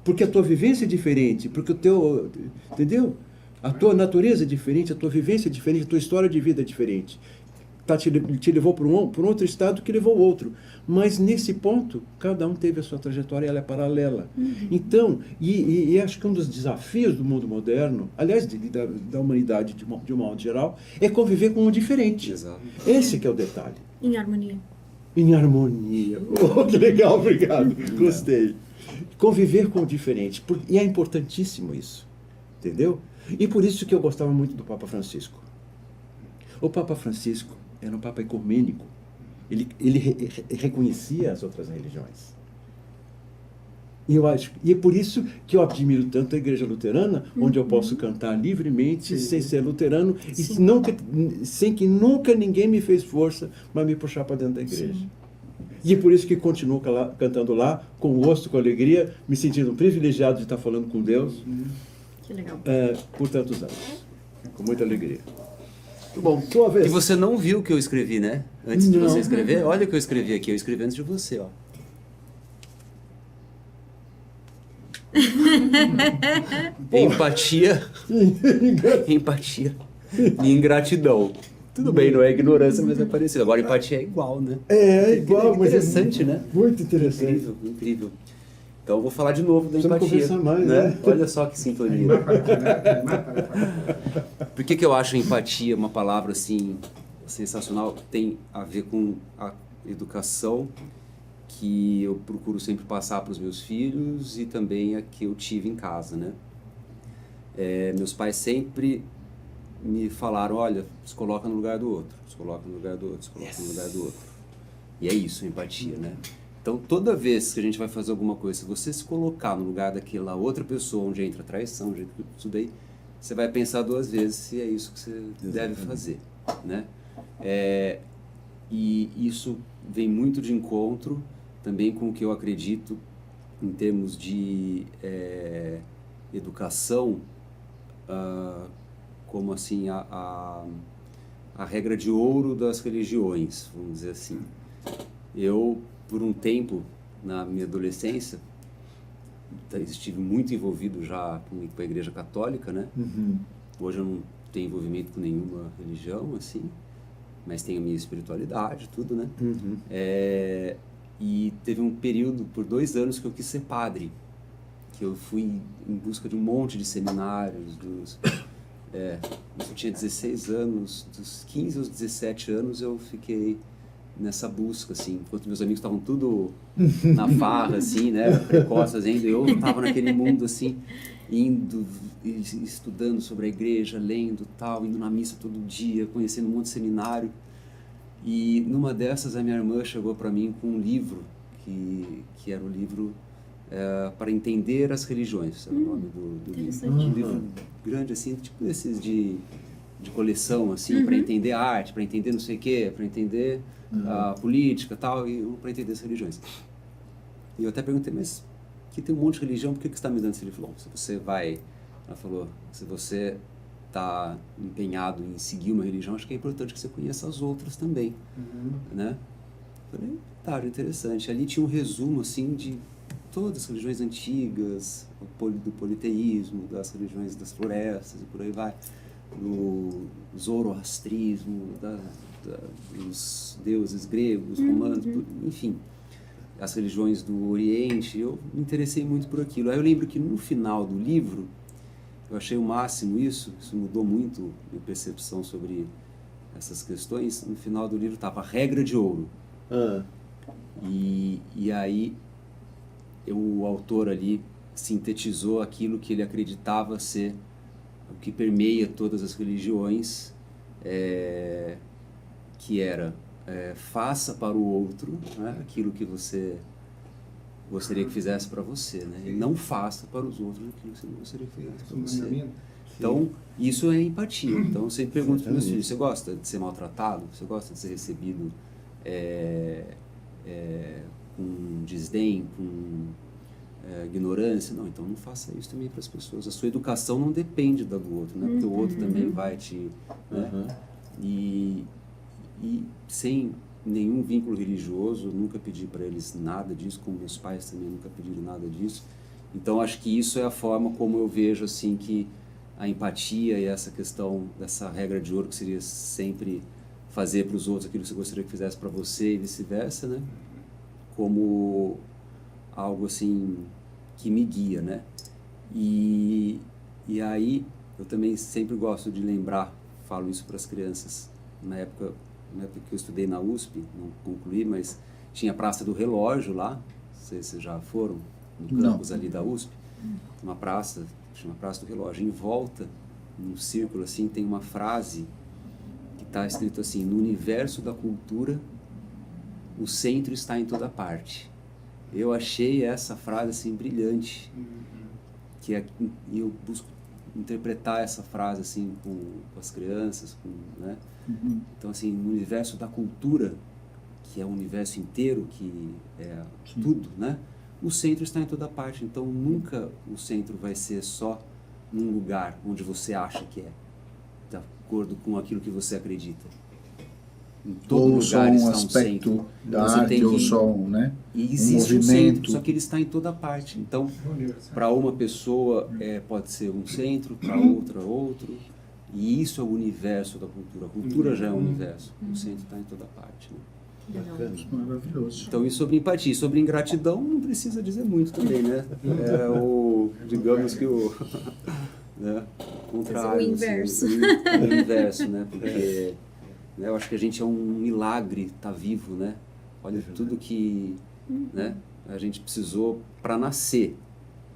Porque a tua vivência é diferente, porque o teu... Entendeu? A tua natureza é diferente, a tua vivência é diferente, a tua história de vida é diferente. Te levou para um outro estado que levou outro. Mas nesse ponto, cada um teve a sua trajetória e ela é paralela. Então, e acho que um dos desafios do mundo moderno, aliás, da humanidade de um modo geral, é conviver com o diferente. Exato. Esse que é o detalhe. Em harmonia. Em harmonia. Oh, que legal, obrigado. Gostei. Conviver com o diferente. E é importantíssimo isso. Entendeu? E por isso que eu gostava muito do Papa Francisco. O Papa Francisco era um Papa ecumênico. Ele reconhecia as outras religiões. E é por isso que eu admiro tanto a Igreja Luterana, onde eu posso cantar livremente, sem ser luterano, e sem que nunca ninguém me fez força para me puxar para dentro da igreja. Sim. E é por isso que continuo cantando lá, com gosto, com alegria, me sentindo privilegiado de estar falando com Deus. Que legal. Por tantos anos. Com muita alegria. Muito bom, tua vez. E você não viu o que eu escrevi, né? Antes de você escrever, olha o que eu escrevi aqui. Eu escrevi antes de você, ó. Empatia e ingratidão. Tudo bem, não é ignorância, mas é parecido. Agora, empatia é igual, né? É igual, mas interessante, né? Muito interessante. Incrível, incrível. Então, eu vou falar de novo da Precisamos empatia. conversar mais, né? Olha só que sintonia. Por Por que eu acho empatia uma palavra assim sensacional? Tem a ver com a educação que eu procuro sempre passar para os meus filhos e também a que eu tive em casa, né? Meus pais sempre me falaram, olha, se coloca no lugar do outro, se coloca no lugar do outro, se coloca no lugar do outro. E é isso, empatia, né? Então, toda vez que a gente vai fazer alguma coisa, se você se colocar no lugar daquela outra pessoa, onde entra a traição, onde entra tudo aí, você vai pensar duas vezes se é isso que você deve fazer, né? E isso vem muito de encontro também com o que eu acredito em termos de educação, como assim a regra de ouro das religiões, vamos dizer assim. Eu, por um tempo, na minha adolescência, estive muito envolvido já com a Igreja Católica, né? Hoje eu não tenho envolvimento com nenhuma religião, assim, mas tenho a minha espiritualidade, tudo, né? E teve um período, por 2 anos, que eu quis ser padre, que eu fui em busca de um monte de seminários, eu tinha 16 anos, dos 15 aos 17 anos eu fiquei nessa busca, assim, enquanto meus amigos estavam tudo na farra, assim, né, precoces fazendo, eu estava naquele mundo, assim, indo e estudando sobre a igreja, lendo tal, indo na missa todo dia, conhecendo um monte de seminário. E numa dessas a minha irmã chegou para mim com um livro, que era o livro para entender as religiões, era o nome do livro. Um livro grande, assim, tipo desses de coleção, assim, para entender a arte, para entender não sei o quê, para entender a política tal, e para entender as religiões. E eu até perguntei, mas aqui tem um monte de religião, por que você está me dando esse livro? Ela falou, se você está empenhado em seguir uma religião, acho que é importante que você conheça as outras também, né? Eu falei, tá, interessante. Ali tinha um resumo, assim, de todas as religiões antigas, do politeísmo, das religiões das florestas e por aí vai, do zoroastrismo, dos deuses gregos, romanos, enfim, as religiões do Oriente. Eu me interessei muito por aquilo. Aí eu lembro que no final do livro, eu achei o máximo isso mudou muito a minha percepção sobre essas questões. No final do livro estava a regra de ouro. E aí o autor ali sintetizou aquilo que ele acreditava ser o que permeia todas as religiões, que era faça para o outro, né, aquilo que você gostaria que fizesse para você, né? E não faça para os outros aquilo que você não gostaria que fizesse para você. Mandamiento. Então, isso é empatia. Então, eu sempre pergunto para meus filhos, você gosta de ser maltratado? Você gosta de ser recebido com desdém, com ignorância? Não, então não faça isso também para as pessoas. A sua educação não depende da do outro, né? Porque o outro também vai te... Né? E sem nenhum vínculo religioso, nunca pedi para eles nada disso, como meus pais também nunca pediram nada disso. Então, acho que isso é a forma como eu vejo, assim, que a empatia e essa questão dessa regra de ouro, que seria sempre fazer para os outros aquilo que você gostaria que fizesse para você e vice-versa, né? Como algo, assim, que me guia, né? E aí, eu também sempre gosto de lembrar, falo isso para as crianças, na época que eu estudei na USP, não concluí, mas tinha a Praça do Relógio lá, não sei se vocês já foram, no campus ali da USP, uma praça, chama Praça do Relógio. Em volta, num círculo assim, tem uma frase que está escrito assim: no universo da cultura, o centro está em toda parte. Eu achei essa frase assim brilhante, e eu busco interpretar essa frase assim com as crianças, né? Então, assim, no universo da cultura, que é o universo inteiro, que é tudo, né? O centro está em toda parte. Então, nunca o centro vai ser só num lugar onde você acha que é, de acordo com aquilo que você acredita. Em todo ou só lugar um está um aspecto centro. da Você arte, tem ou que... só um, né? E existe um movimento. centro, só que ele está em toda parte. Então, para uma pessoa pode ser um centro, para outra outro. E isso é o universo da cultura. A cultura já é um universo. O centro está em toda parte. Né? Maravilhoso. Então, e sobre empatia, sobre ingratidão, não precisa dizer muito também, né? Digamos que o né, contrário. O inverso. Assim, o inverso, né? Porque né, eu acho que a gente é um milagre estar vivo, né? Olha tudo que né, a gente precisou para nascer.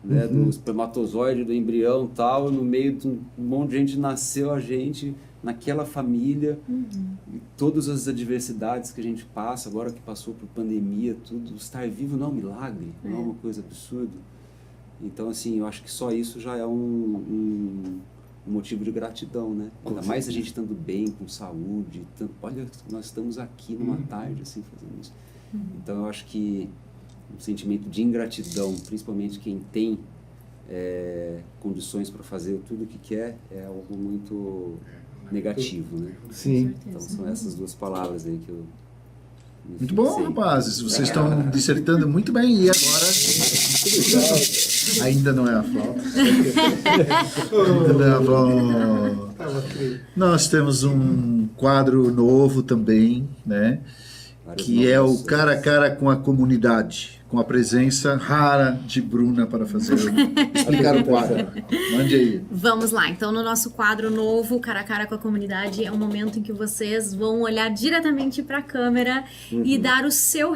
Né, do espermatozoide, do embrião e tal, no meio de um monte de gente nasceu a gente naquela família, e todas as adversidades que a gente passa, agora que passou por pandemia, tudo, estar vivo não é um milagre, não é uma coisa absurda. Então, assim, eu acho que só isso já é um motivo de gratidão, né? Ainda mais a gente estando bem, com saúde, olha, nós estamos aqui numa tarde, assim, fazendo isso. Então, eu acho que um sentimento de ingratidão, principalmente quem tem condições para fazer tudo o que quer, é algo muito negativo, né? Sim. Então são essas duas palavras aí que eu me Muito bom, fixei. rapazes. Vocês estão dissertando muito bem. E agora? Ainda não é a flauta. Ainda não é a flauta. Nós temos um quadro novo também, né? Que é o cara a cara com a comunidade, com a presença rara de Bruna para explicar o quadro. Mande aí. Vamos lá, então no nosso quadro novo, Cara a Cara com a Comunidade, é um momento em que vocês vão olhar diretamente para a câmera e dar o seu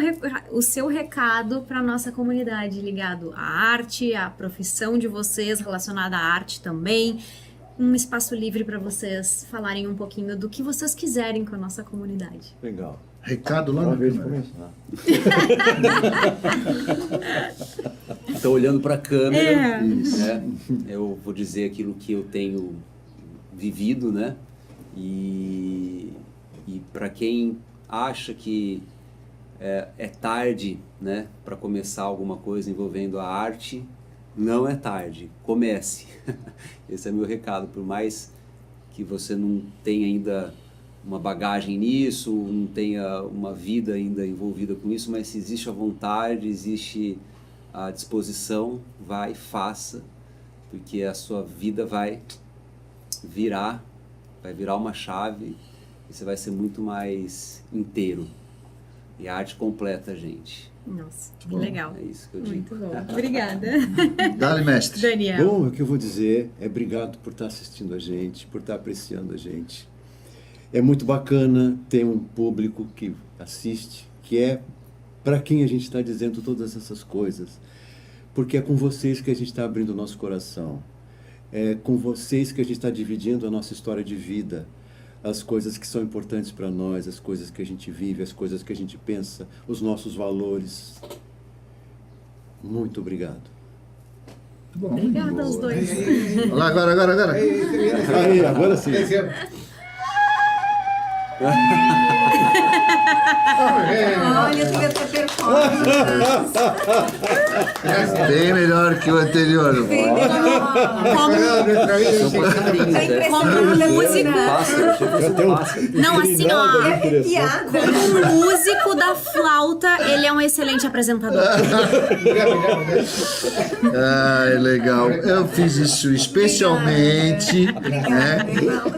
recado para a nossa comunidade, ligado à arte, à profissão de vocês, relacionada à arte também. Um espaço livre para vocês falarem um pouquinho do que vocês quiserem com a nossa comunidade. Legal. Recado lá Uma na vez de câmera. começar. Então, olhando para a câmera, né, eu vou dizer aquilo que eu tenho vivido, né? E para quem acha que é tarde, né, para começar alguma coisa envolvendo a arte, não é tarde. Comece. Esse é meu recado. Por mais que você não tenha ainda uma bagagem nisso, não tenha uma vida ainda envolvida com isso, mas se existe a vontade, existe a disposição, vai, faça, porque a sua vida vai virar uma chave e você vai ser muito mais inteiro. E a arte completa a gente. Nossa, que Bom, legal. É isso que eu digo. Muito bom. Obrigada. Dale, mestre. Daniel. Bom, o que eu vou dizer é obrigado por estar assistindo a gente, por estar apreciando a gente. É muito bacana ter um público que assiste, que é para quem a gente está dizendo todas essas coisas. Porque é com vocês que a gente está abrindo o nosso coração. É com vocês que a gente está dividindo a nossa história de vida. as coisas que são importantes para nós, as coisas que a gente vive, as coisas que a gente pensa, os nossos valores. Muito obrigado. Bom, Obrigada aos dois. Olha lá, agora. Aí, agora sim. Olha, eu tive essa performance. Bem melhor que o anterior. Como músico. Não, assim, ó. É piada. Como músico da flauta, ele é um excelente apresentador. Ai, legal. Eu fiz isso especialmente, né?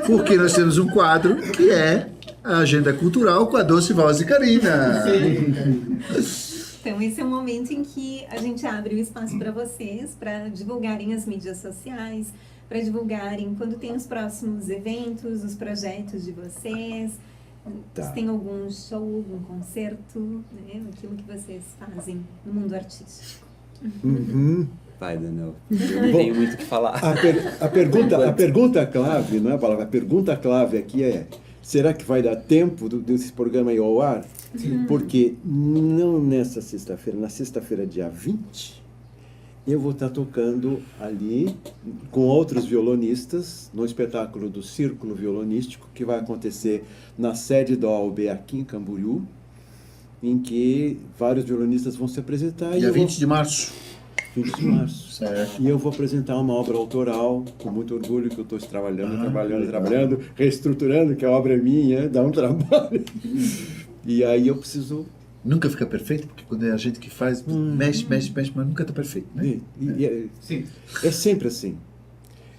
Porque nós temos um quadro que é a Agenda Cultural com a doce voz de Karina. Então, esse é o momento em que a gente abre o espaço para vocês, para divulgarem as mídias sociais, para divulgarem quando tem os próximos eventos, os projetos de vocês, Tá. se tem algum show, algum concerto, né? Aquilo que vocês fazem no mundo artístico. Vai, Daniel. Eu não tenho muito o que falar. A pergunta clave, não é a palavra, a pergunta clave aqui é: será que vai dar tempo desse programa ir ao ar? Porque não nessa sexta-feira, na sexta-feira, dia 20, eu vou estar tocando ali com outros violonistas no espetáculo do Círculo Violonístico, que vai acontecer na sede da OAB aqui em Camboriú, em que vários violonistas vão se apresentar. Dia 20 de março. 20 de março. Certo. E eu vou apresentar uma obra autoral, com muito orgulho, que eu estou trabalhando, reestruturando, que a obra é minha, dá um trabalho. E aí eu preciso... Nunca fica perfeito, porque quando é a gente que faz, mexe, mas nunca está perfeito, né? Sim. É sempre assim.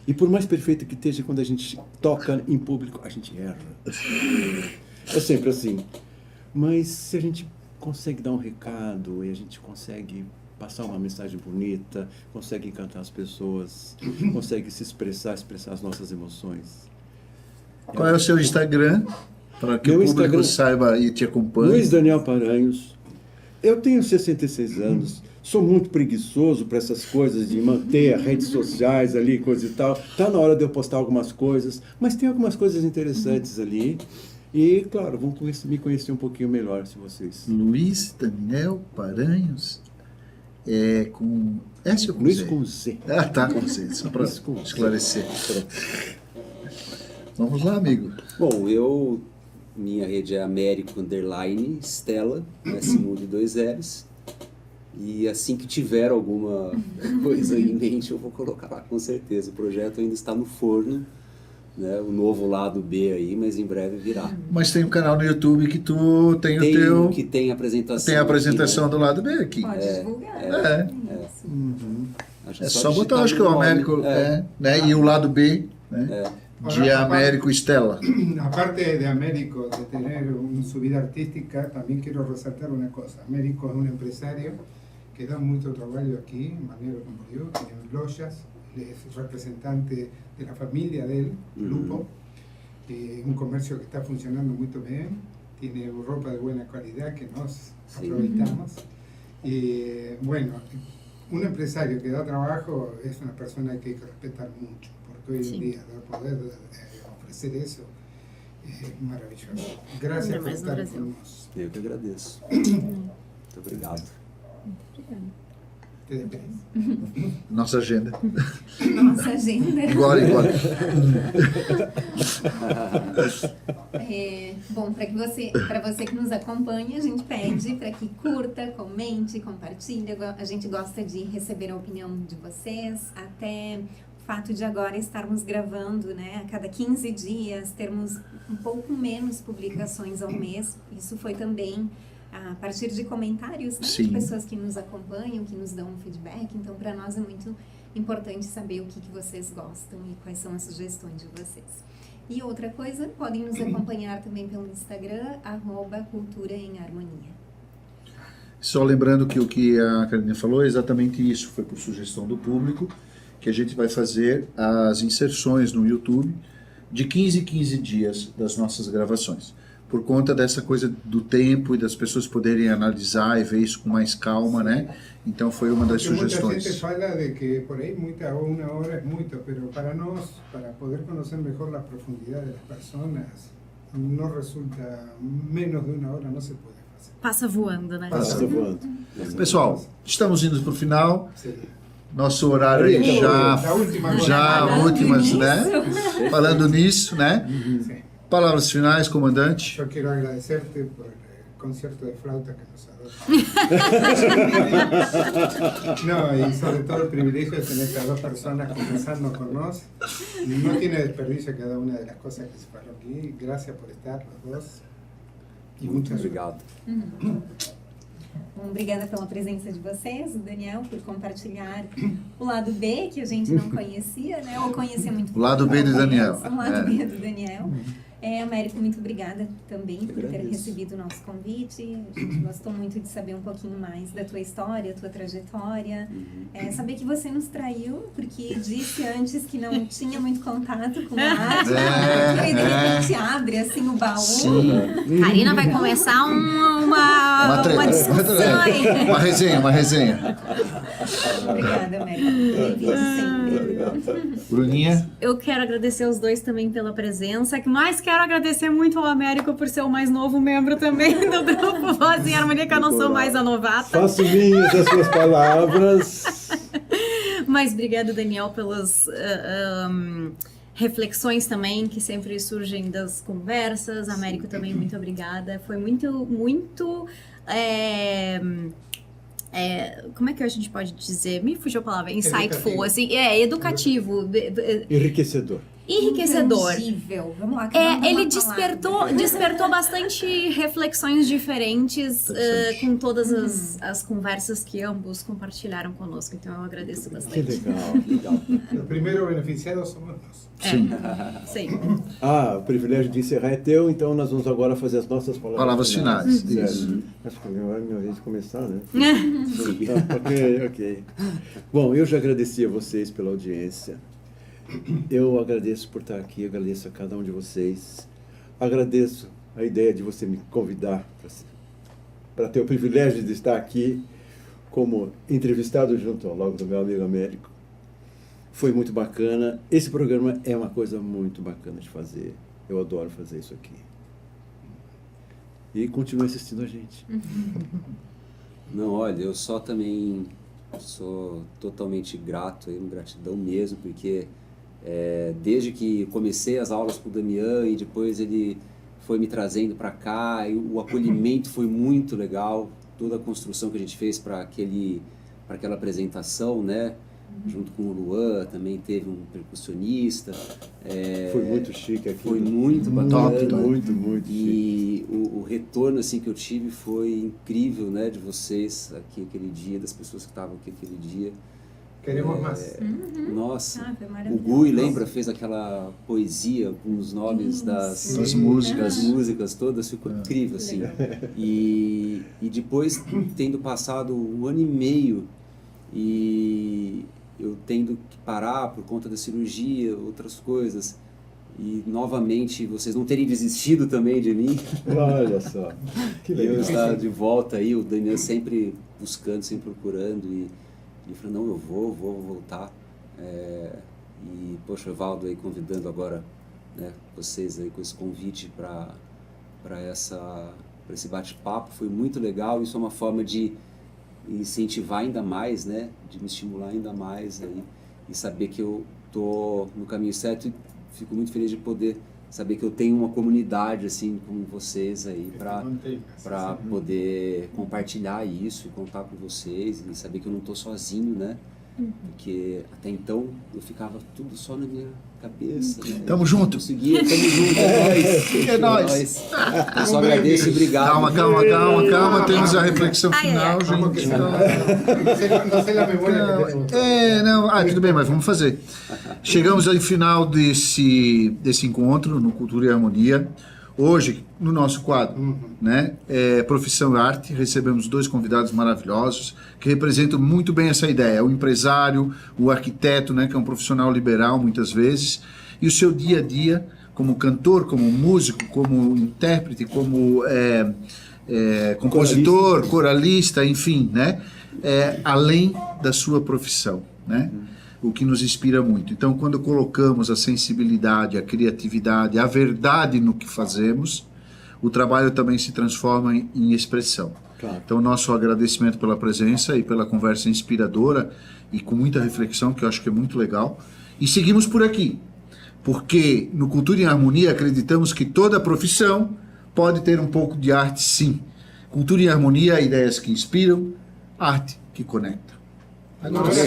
E por mais perfeito que esteja, quando a gente toca em público, a gente erra. É sempre assim. Mas se a gente consegue dar um recado e a gente consegue passar uma mensagem bonita, consegue encantar as pessoas, consegue se expressar as nossas emoções. Qual é o seu Instagram? Para que Meu o público Instagram- saiba e te acompanhe. Luiz Daniel Paranhos. Eu tenho 66 anos, sou muito preguiçoso para essas coisas de manter as redes sociais ali, coisa e tal. Tá na hora de eu postar algumas coisas, mas tem algumas coisas interessantes ali. E, claro, vão me conhecer um pouquinho melhor, se vocês... Luiz Daniel Paranhos. É com S ou com Luiz Z? com Z. Ah, tá, com Z, só para Luiz com Z. esclarecer. Vamos lá, amigo. Bom, minha rede é Américo_Stella, S de 2 L's. E assim que tiver alguma coisa em mente, eu vou colocar lá, com certeza. O projeto ainda está no forno, né? O novo lado B aí, mas em breve virá. Mas tem um canal no YouTube que tu tem Tem o teu... que tem apresentação. Tem a apresentação aqui, do lado B aqui. Pode divulgar. É. Isso. né? É só botar, acho que o Américo, né? E o lado B, né? De Américo Stella. Aparte de Américo, de tener su vida artística, también quiero resaltar una cosa. Américo es un empresario que da mucho trabajo aquí, en Balneario Camboriú, tiene loyas, es representante de la familia de él, Lupo, un comercio que está funcionando muy bien, tiene ropa de buena calidad que nos aprovechamos. Y bueno, un empresario que da trabajo es una persona que hay que respetar mucho, porque hoy en día poder ofrecer eso es maravilloso. Gracias por estar con nosotros. Eu que agradeço. Muito obrigado. Te despedís. Nossa agenda. Nossa agenda. Igual. Bom, para você que nos acompanha, a gente pede para que curta, comente, compartilhe. A gente gosta de receber a opinião de vocês, até o fato de agora estarmos gravando, né, a cada 15 dias, termos um pouco menos publicações ao mês. Isso foi também a partir de comentários, né, de pessoas que nos acompanham, que nos dão um feedback. Então, para nós é muito importante saber o que vocês gostam e quais são as sugestões de vocês. E outra coisa, podem nos acompanhar também pelo Instagram, @Cultura em Harmonia. Só lembrando que o que a Karina falou é exatamente isso, foi por sugestão do público, que a gente vai fazer as inserções no YouTube de 15 em 15 dias das nossas gravações. por conta dessa coisa do tempo e das pessoas poderem analisar e ver isso com mais calma, né? Então foi uma das Porque muita gente sugestões. fala de que por aí una hora es muito, pero para nós, para poder conocer mejor la profundidad de las personas, no resulta menos de una hora, no se puede hacer. Passa voando, né? Passa voando. Pessoal, estamos indo para o final. Sí. Nosso horário aí Da última já coisa. últimas, né? Falando nisso, né? Sí. Palavras finais, comandante. Yo quiero agradecerte por el concierto de flauta que nos ha dado. No, y sobre todo el privilegio de tener estas dos personas conversando con nosotros. No tiene desperdicio cada una de las cosas que se faló aquí. Gracias por estar los dos. E Muito muchas obrigado. Obrigada pela presença de vocês, o Daniel, por compartilhar o lado B, que a gente não conhecia, né? Ou conhecia muito O lado B do Daniel. O lado É. B do Daniel. Américo, muito obrigada também por ter agradeço. recebido o nosso convite. A gente gostou muito de saber um pouquinho mais da tua história, tua trajetória. Saber que você nos traiu, porque disse antes que não tinha muito contato com a arte. E de repente abre assim o baú. Sim. Karina vai começar uma discussão aí. Uma resenha. Obrigada, Américo. Bem-vindo sempre. Bruninha, Eu quero agradecer os dois também pela presença, mas quero agradecer muito ao Américo por ser o mais novo membro também do grupo Voz em Harmonia, que eu não sou mais a novata. Faço minhas as suas palavras. Mas obrigada, Daniel, pelas reflexões também que sempre surgem das conversas. Américo também, muito obrigada. Foi muito como é que a gente pode dizer? Me fugiu a palavra. Insightful, Educativo. assim, educativo, Enriquecedor. enriquecedor. Intangível. Vamos lá. cada um dá Ele uma palavra. despertou bastante reflexões diferentes com todas as conversas que ambos compartilharam conosco. Então eu agradeço Que bastante. legal. Los primeros beneficiados somos nós. sim. Sim. O privilégio de encerrar é teu, então nós vamos agora fazer as nossas Palavras finais. Certo. Isso. Acho que agora é minha vez de começar, né? Ok. Bom, eu já agradeci a vocês pela audiência. Eu agradeço por estar aqui, agradeço a cada um de vocês. Agradeço a ideia de você me convidar para ter o privilégio de estar aqui como entrevistado junto ao logo do meu amigo Américo. Foi muito bacana. Esse programa é uma coisa muito bacana de fazer. Eu adoro fazer isso aqui. E continue assistindo a gente. Não, olha, eu só também sou totalmente grato, gratidão mesmo, porque desde que comecei as aulas com o Damian e depois ele foi me trazendo para cá, e o acolhimento foi muito legal, toda a construção que a gente fez para aquela apresentação, né? Junto com o Luan, também teve um percussionista. Foi muito chique aqui. Foi muito bacana. Muito chique. E o retorno assim, que eu tive foi incrível, né? De vocês aqui aquele dia, das pessoas que estavam aqui aquele dia. Queremos mais. Nossa, Foi o maravilhoso. Gui, lembra, fez aquela poesia com os nomes das músicas todas, ficou incrível, assim. E depois, tendo passado 1 ano e meio, e eu tendo que parar por conta da cirurgia, outras coisas, e novamente vocês não terem desistido também de mim, Olha só. Que e eu legal. estar de volta aí, o Daniel sempre buscando, sempre procurando, e ele falou, não, eu vou voltar. E, poxa, o Valdo aí convidando agora, né, vocês aí com esse convite para esse bate-papo, foi muito legal. Isso é uma forma de incentivar ainda mais, né, de me estimular ainda mais aí, e saber que eu tô no caminho certo, e fico muito feliz de poder saber que eu tenho uma comunidade assim como vocês aí para poder compartilhar isso e contar com vocês e saber que eu não estou sozinho, né? Porque até então eu ficava tudo só na minha cabeça. Né? Tamo junto. Conseguia, tamo junto, é nóis. Eu só agradeço e obrigado. Calma. Temos a reflexão final, gente. No sé la memoria que tenemos. Tudo bem, mas vamos fazer. Chegamos ao final desse encontro no Cultura e Harmonia. Hoje, no nosso quadro, né, Profissão e Arte, recebemos 2 convidados maravilhosos que representam muito bem essa ideia. O empresário, o arquiteto, né, que é um profissional liberal muitas vezes, e o seu dia a dia como cantor, como músico, como intérprete, como compositor, coralista, enfim, né? Além da sua profissão, né? O que nos inspira muito. Então, quando colocamos a sensibilidade, a criatividade, a verdade no que fazemos, o trabalho também se transforma em expressão. Claro. Então, nosso agradecimento pela presença e pela conversa inspiradora e com muita reflexão, que eu acho que é muito legal. E seguimos por aqui, porque no Cultura em Harmonia acreditamos que toda profissão pode ter um pouco de arte, sim. Cultura em Harmonia, ideias que inspiram, arte que conecta. Agora sim!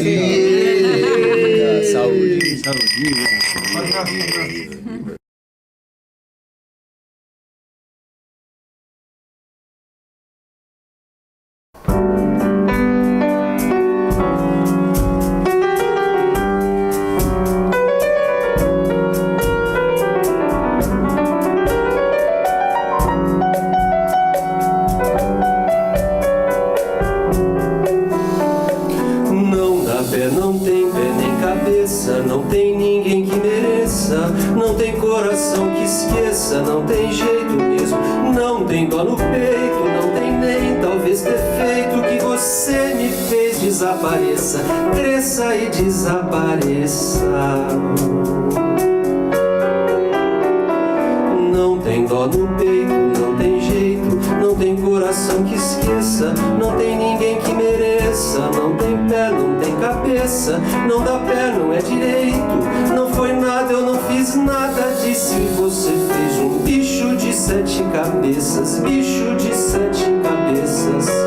Saúde. Não tem ninguém que mereça, não tem coração que esqueça, não tem jeito mesmo, não tem dó no peito, não tem nem talvez defeito que você me fez desapareça, cresça e desapareça. Não tem dó no peito, não tem jeito, não tem coração que esqueça, não tem ninguém que mereça, não tem pé, não tem cabeça, não dá pé, não é direito, não foi nada, eu não fiz nada, disse você fez um bicho de 7 cabeças, bicho de 7 cabeças.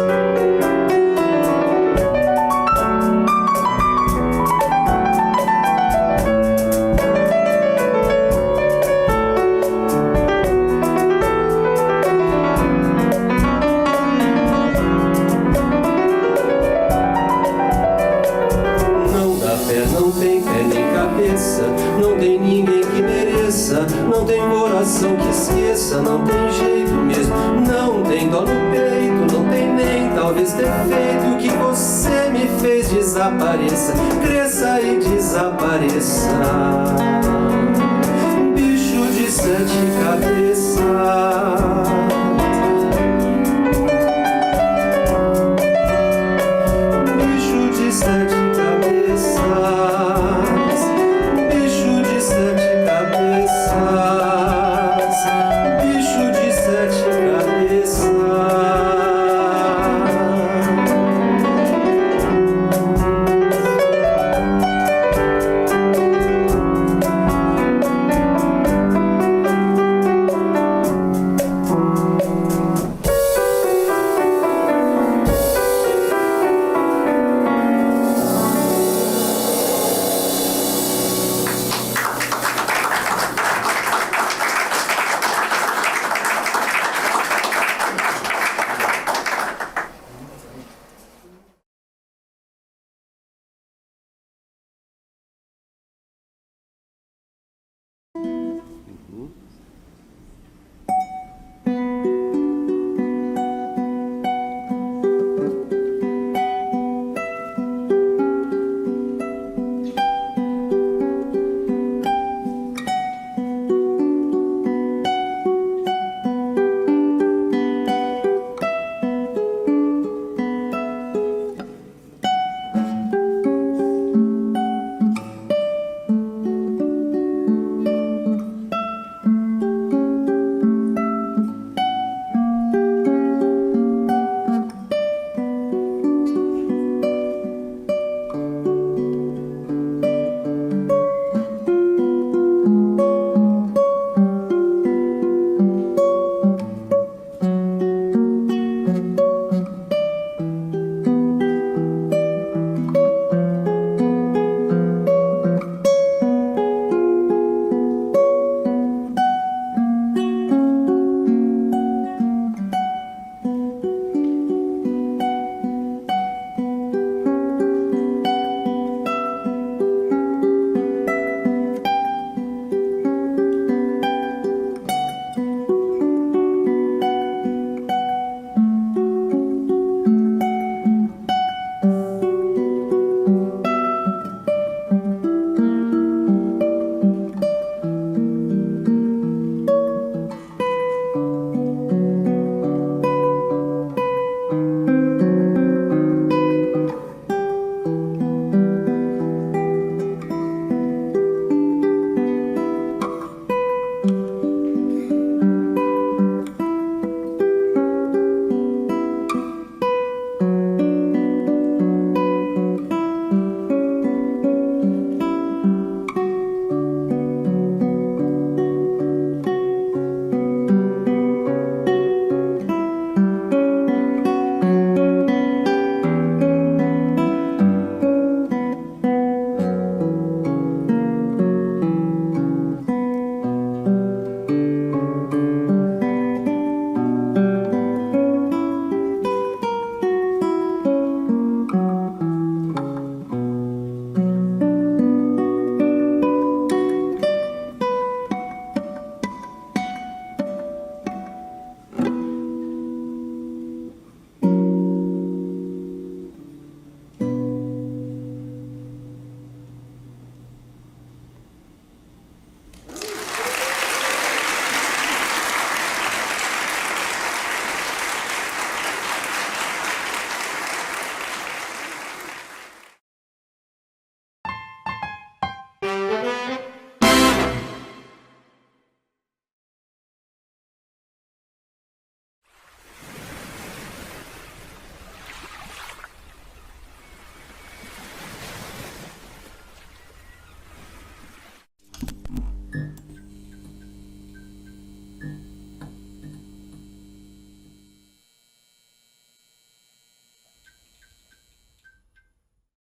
Não tem ninguém que mereça, não tem coração que esqueça, não tem jeito mesmo, não tem dó no peito, não tem nem talvez defeito que você me fez desapareça, cresça e desapareça. Bicho de 7 cabeças.